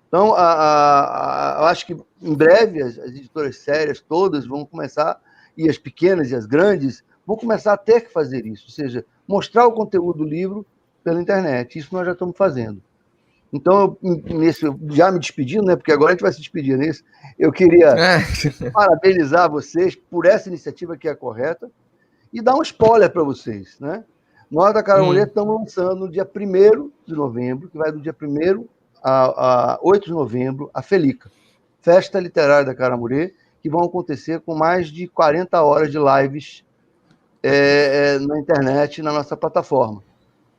Então, eu acho que em breve as editoras sérias todas vão começar, e as pequenas e as grandes, vão começar a ter que fazer isso, ou seja, mostrar o conteúdo do livro pela internet. Isso nós já estamos fazendo. Então, já me despedindo, né, porque agora a gente vai se despedir nisso, eu queria parabenizar vocês por essa iniciativa que é correta e dar um spoiler para vocês, né? Nós da Cara Mulher estamos lançando no dia 1º de novembro, que vai do dia 1º a 8 de novembro, a Felica, Festa Literária da Cara Mulher, que vão acontecer com mais de 40 horas de lives na internet, na nossa plataforma.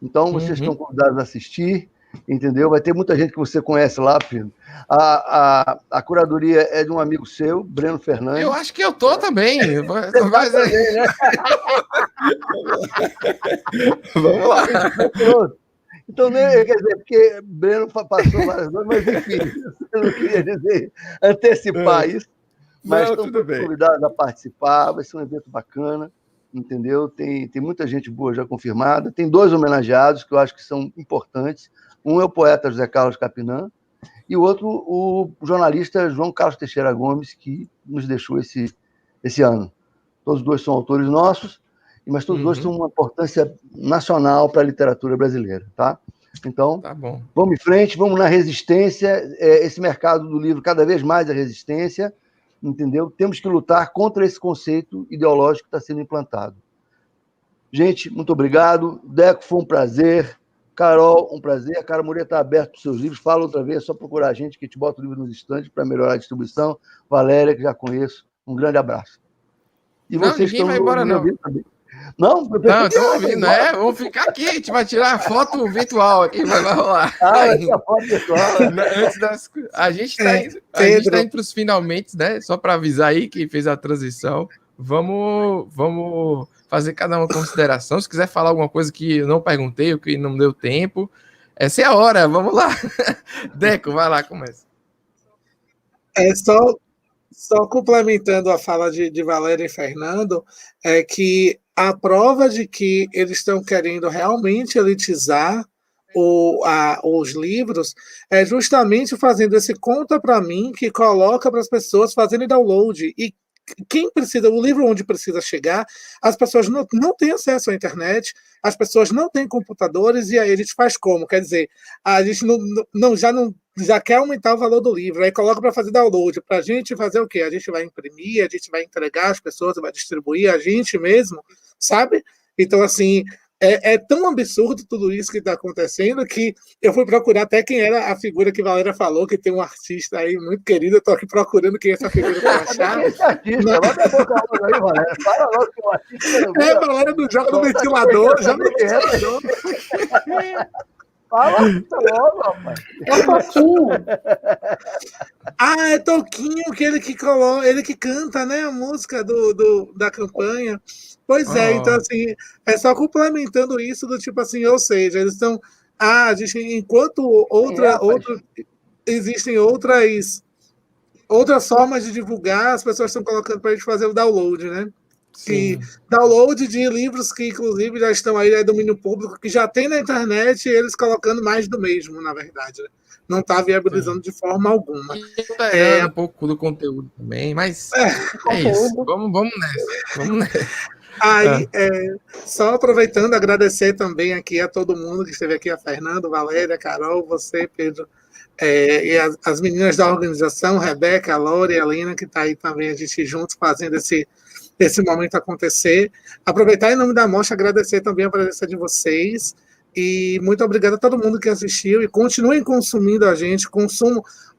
Então, vocês estão convidados a assistir, entendeu? Vai ter muita gente que você conhece lá, Pedro. A curadoria é de um amigo seu, Breno Fernandes. Eu acho que eu tô também. Mas... também, né? Vamos lá. Então, quer dizer, porque Breno passou várias coisas, mas enfim, eu não queria dizer, antecipar isso. Mas estão todos convidados a participar, vai ser um evento bacana, entendeu? Tem muita gente boa já confirmada. Tem 2 homenageados que eu acho que são importantes. Um é o poeta José Carlos Capinã e o outro, o jornalista João Carlos Teixeira Gomes, que nos deixou esse ano. Todos 2 são autores nossos, mas todos 2 têm uma importância nacional para a literatura brasileira, tá? Então, tá bom. Vamos em frente, vamos na resistência. Esse mercado do livro, cada vez mais a resistência, entendeu? Temos que lutar contra esse conceito ideológico que está sendo implantado. Gente, muito obrigado. Deco, foi um prazer. Carol, um prazer. A Cara Moreira está aberto para os seus livros. Fala outra vez, é só procurar a gente que te bota o livro nos estandes para melhorar a distribuição. Valéria, que já conheço. Um grande abraço. E não, vocês ninguém vai embora, não. Também. Não, estamos ouvindo, vamos ficar aqui, a gente vai tirar a foto virtual aqui, vai rolar. Vai ter a foto virtual. Antes a gente está indo para os finalmente, né? Só para avisar aí quem fez a transição. Vamos fazer cada uma consideração. Se quiser falar alguma coisa que eu não perguntei, ou que não deu tempo, essa é a hora, vamos lá. Deco, vai lá, começa. Só complementando a fala de Valéria e Fernando, é que a prova de que eles estão querendo realmente elitizar os livros é justamente fazendo esse conta para mim que coloca para as pessoas fazerem download. E quem precisa, o livro onde precisa chegar, as pessoas não têm acesso à internet, as pessoas não têm computadores, e aí a gente faz como? Quer dizer, a gente já quer aumentar o valor do livro, aí coloca para fazer download. Para a gente fazer o quê? A gente vai imprimir, a gente vai entregar às pessoas, vai distribuir a gente mesmo, sabe? Então, assim, é tão absurdo tudo isso que está acontecendo que eu fui procurar até quem era a figura que a Valéria falou, que tem um artista aí muito querido, eu estou aqui procurando quem é essa figura para achar. Esse artista, vai dar boca aí, Valéria. Fala logo que o artista... Valéria não joga no ventilador, já no ventilador. Fala logo, rapaz. É Toquinho. É Toquinho, ele que canta, né, a música da campanha. Pois então, assim, é só complementando isso do tipo assim, ou seja, eles estão... enquanto existem outras formas de divulgar, as pessoas estão colocando para a gente fazer o download, né? Que download de livros que, inclusive, já estão aí, domínio público, que já tem na internet, e eles colocando mais do mesmo, na verdade. Né? Não está viabilizando de forma alguma. Um pouco do conteúdo também, mas é isso. Vamos nessa. Aí, só aproveitando, agradecer também aqui a todo mundo que esteve aqui, a Fernando, Valéria, Carol, você, Pedro, e as meninas da organização, Rebeca, a Lore e a Lina, que está aí também, a gente juntos fazendo esse momento acontecer. Aproveitar em nome da mostra, agradecer também a presença de vocês, e muito obrigado a todo mundo que assistiu, e continuem consumindo a gente,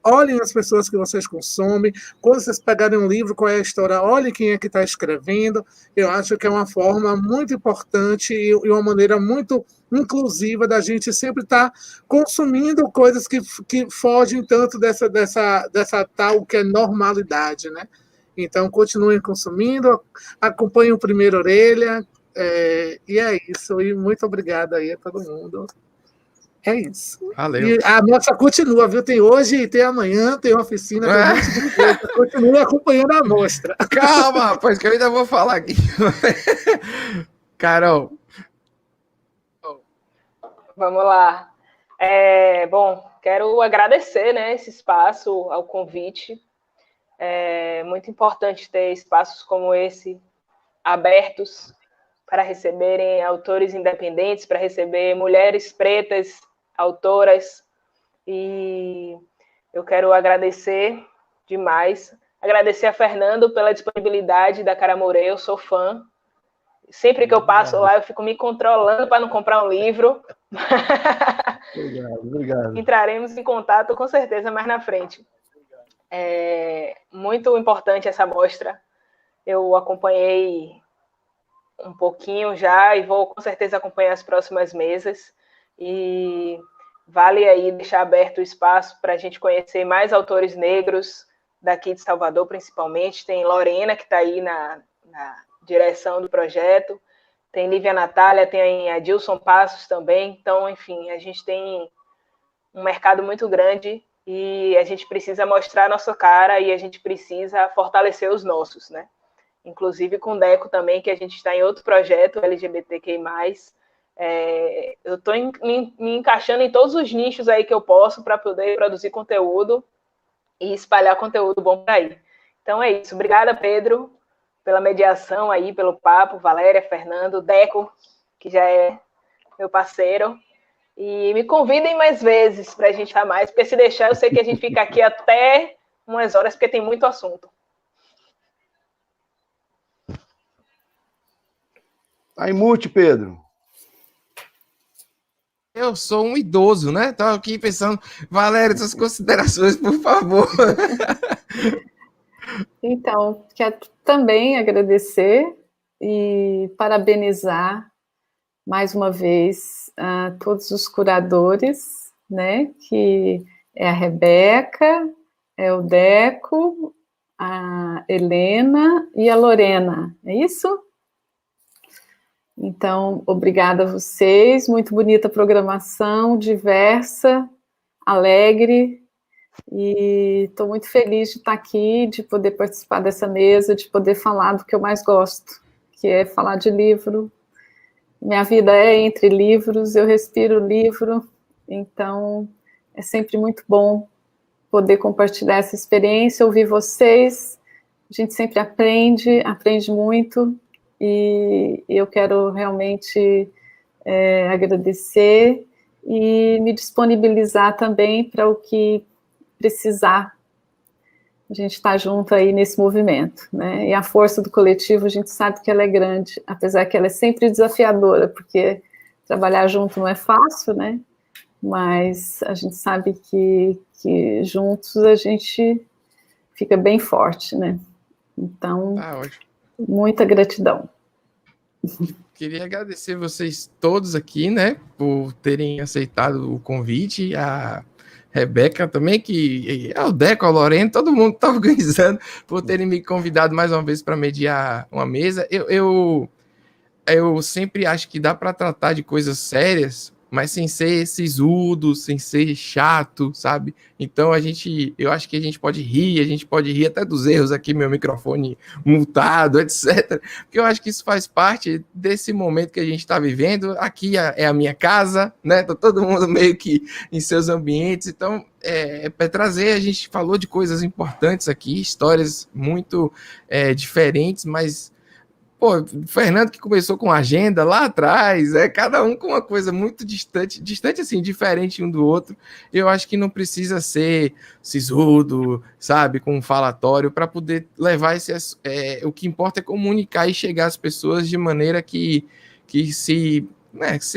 olhem as pessoas que vocês consomem, quando vocês pegarem um livro, qual é a história, olhem quem é que está escrevendo. Eu acho que é uma forma muito importante e uma maneira muito inclusiva da gente sempre estar consumindo coisas que fogem tanto dessa tal que é normalidade, né? Então, continuem consumindo, acompanhem o Primeira Orelha, e é isso. E muito obrigado aí a todo mundo. É isso. Valeu. E a nossa continua, viu? Tem hoje e tem amanhã, tem oficina, tem um monte de coisa. Continue acompanhando a mostra. Calma, pois que eu ainda vou falar aqui. Carol. Vamos lá. Bom, quero agradecer, né, esse espaço, ao convite. É muito importante ter espaços como esse abertos para receberem autores independentes, para receber mulheres pretas, autoras, e eu quero agradecer demais, agradecer a Fernando pela disponibilidade da Cara Moreira, eu sou fã, sempre que eu passo lá eu fico me controlando para não comprar um livro. Obrigado. Entraremos em contato com certeza mais na frente. É muito importante essa mostra, eu acompanhei um pouquinho já e vou com certeza acompanhar as próximas mesas. E vale aí deixar aberto o espaço para a gente conhecer mais autores negros daqui de Salvador, principalmente. Tem Lorena, que está aí na direção do projeto, tem Lívia Natália, tem a Dilson Passos também. Então, enfim, a gente tem um mercado muito grande e a gente precisa mostrar a nossa cara e a gente precisa fortalecer os nossos, né? Inclusive com o Deco também, que a gente está em outro projeto, LGBTQI+. Eu estou me encaixando em todos os nichos aí que eu posso para poder produzir conteúdo e espalhar conteúdo bom por aí. Então é isso. Obrigada, Pedro, pela mediação aí, pelo papo, Valéria, Fernando, Deco, que já é meu parceiro. E me convidem mais vezes para a gente falar mais, porque se deixar, eu sei que a gente fica aqui até umas horas, porque tem muito assunto. Tá em mute, Pedro. Eu sou um idoso, né? Estava aqui pensando, Valéria, suas considerações, por favor. Então, quero também agradecer e parabenizar mais uma vez a todos os curadores, né? Que é a Rebeca, é o Deco, a Helena e a Lorena, é isso? Então, obrigada a vocês, muito bonita programação, diversa, alegre, e estou muito feliz de estar aqui, de poder participar dessa mesa, de poder falar do que eu mais gosto, que é falar de livro. Minha vida é entre livros, eu respiro livro, então é sempre muito bom poder compartilhar essa experiência, ouvir vocês, a gente sempre aprende muito, e eu quero realmente agradecer e me disponibilizar também para o que precisar. A gente está junto aí nesse movimento, né? E a força do coletivo, a gente sabe que ela é grande, apesar que ela é sempre desafiadora, porque trabalhar junto não é fácil, né? Mas a gente sabe que juntos a gente fica bem forte, né? Então, muita gratidão. Queria agradecer vocês todos aqui, né, por terem aceitado o convite, a Rebeca também, que é o Deco, a Lorena, todo mundo está organizando, por terem me convidado mais uma vez para mediar uma mesa. Eu sempre acho que dá para tratar de coisas sérias, mas sem ser sisudo, sem ser chato, sabe? Então eu acho que a gente pode rir até dos erros aqui, meu microfone multado, etc. Porque eu acho que isso faz parte desse momento que a gente está vivendo. Aqui é a minha casa, né? Tá todo mundo meio que em seus ambientes, então para trazer, a gente falou de coisas importantes aqui, histórias muito diferentes, mas pô, o Fernando que começou com agenda lá atrás, cada um com uma coisa muito distante assim, diferente um do outro. Eu acho que não precisa ser sisudo, sabe, com um falatório para poder levar o que importa é comunicar e chegar às pessoas de maneira que se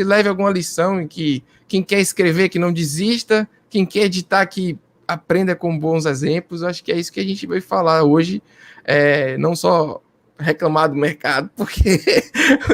leve alguma lição, e que quem quer escrever que não desista, quem quer editar que aprenda com bons exemplos. Eu acho que é isso que a gente vai falar hoje, não só reclamar do mercado, porque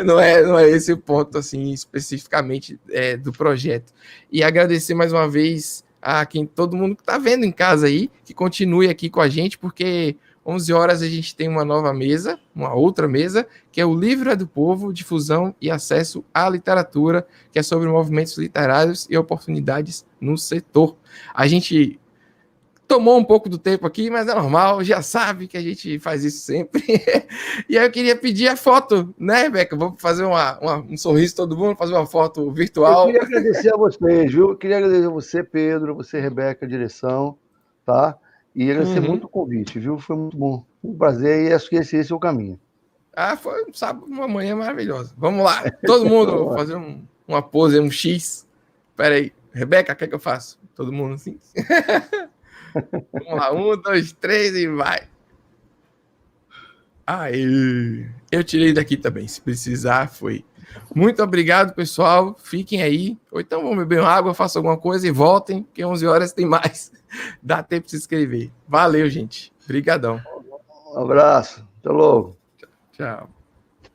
não é esse o ponto, assim, especificamente do projeto. E agradecer mais uma vez a todo mundo que está vendo em casa aí, que continue aqui com a gente, porque 11 horas a gente tem uma nova mesa, uma outra mesa, que é o Livro é do Povo, Difusão e Acesso à Literatura, que é sobre movimentos literários e oportunidades no setor. A gente tomou um pouco do tempo aqui, mas é normal, já sabe que a gente faz isso sempre. E aí eu queria pedir a foto, né, Rebeca? Vou fazer um sorriso todo mundo, fazer uma foto virtual. Eu queria agradecer a vocês, viu? Eu queria agradecer a você, Pedro, você, Rebeca, direção, tá? E agradecer muito o convite, viu? Foi muito bom. Um prazer, e esse é o caminho. Foi um sábado, uma manhã maravilhosa. Vamos lá, todo mundo fazer uma pose, um X. Espera aí, Rebeca, o que é que eu faço? Todo mundo assim? Vamos lá, 1, 2, 3 e vai. Aí, eu tirei daqui também, se precisar, foi. Muito obrigado, pessoal. Fiquem aí. Ou então vão beber uma água, façam alguma coisa e voltem, porque 11 horas tem mais. Dá tempo de se inscrever. Valeu, gente. Obrigadão. Um abraço. Até logo. Tchau.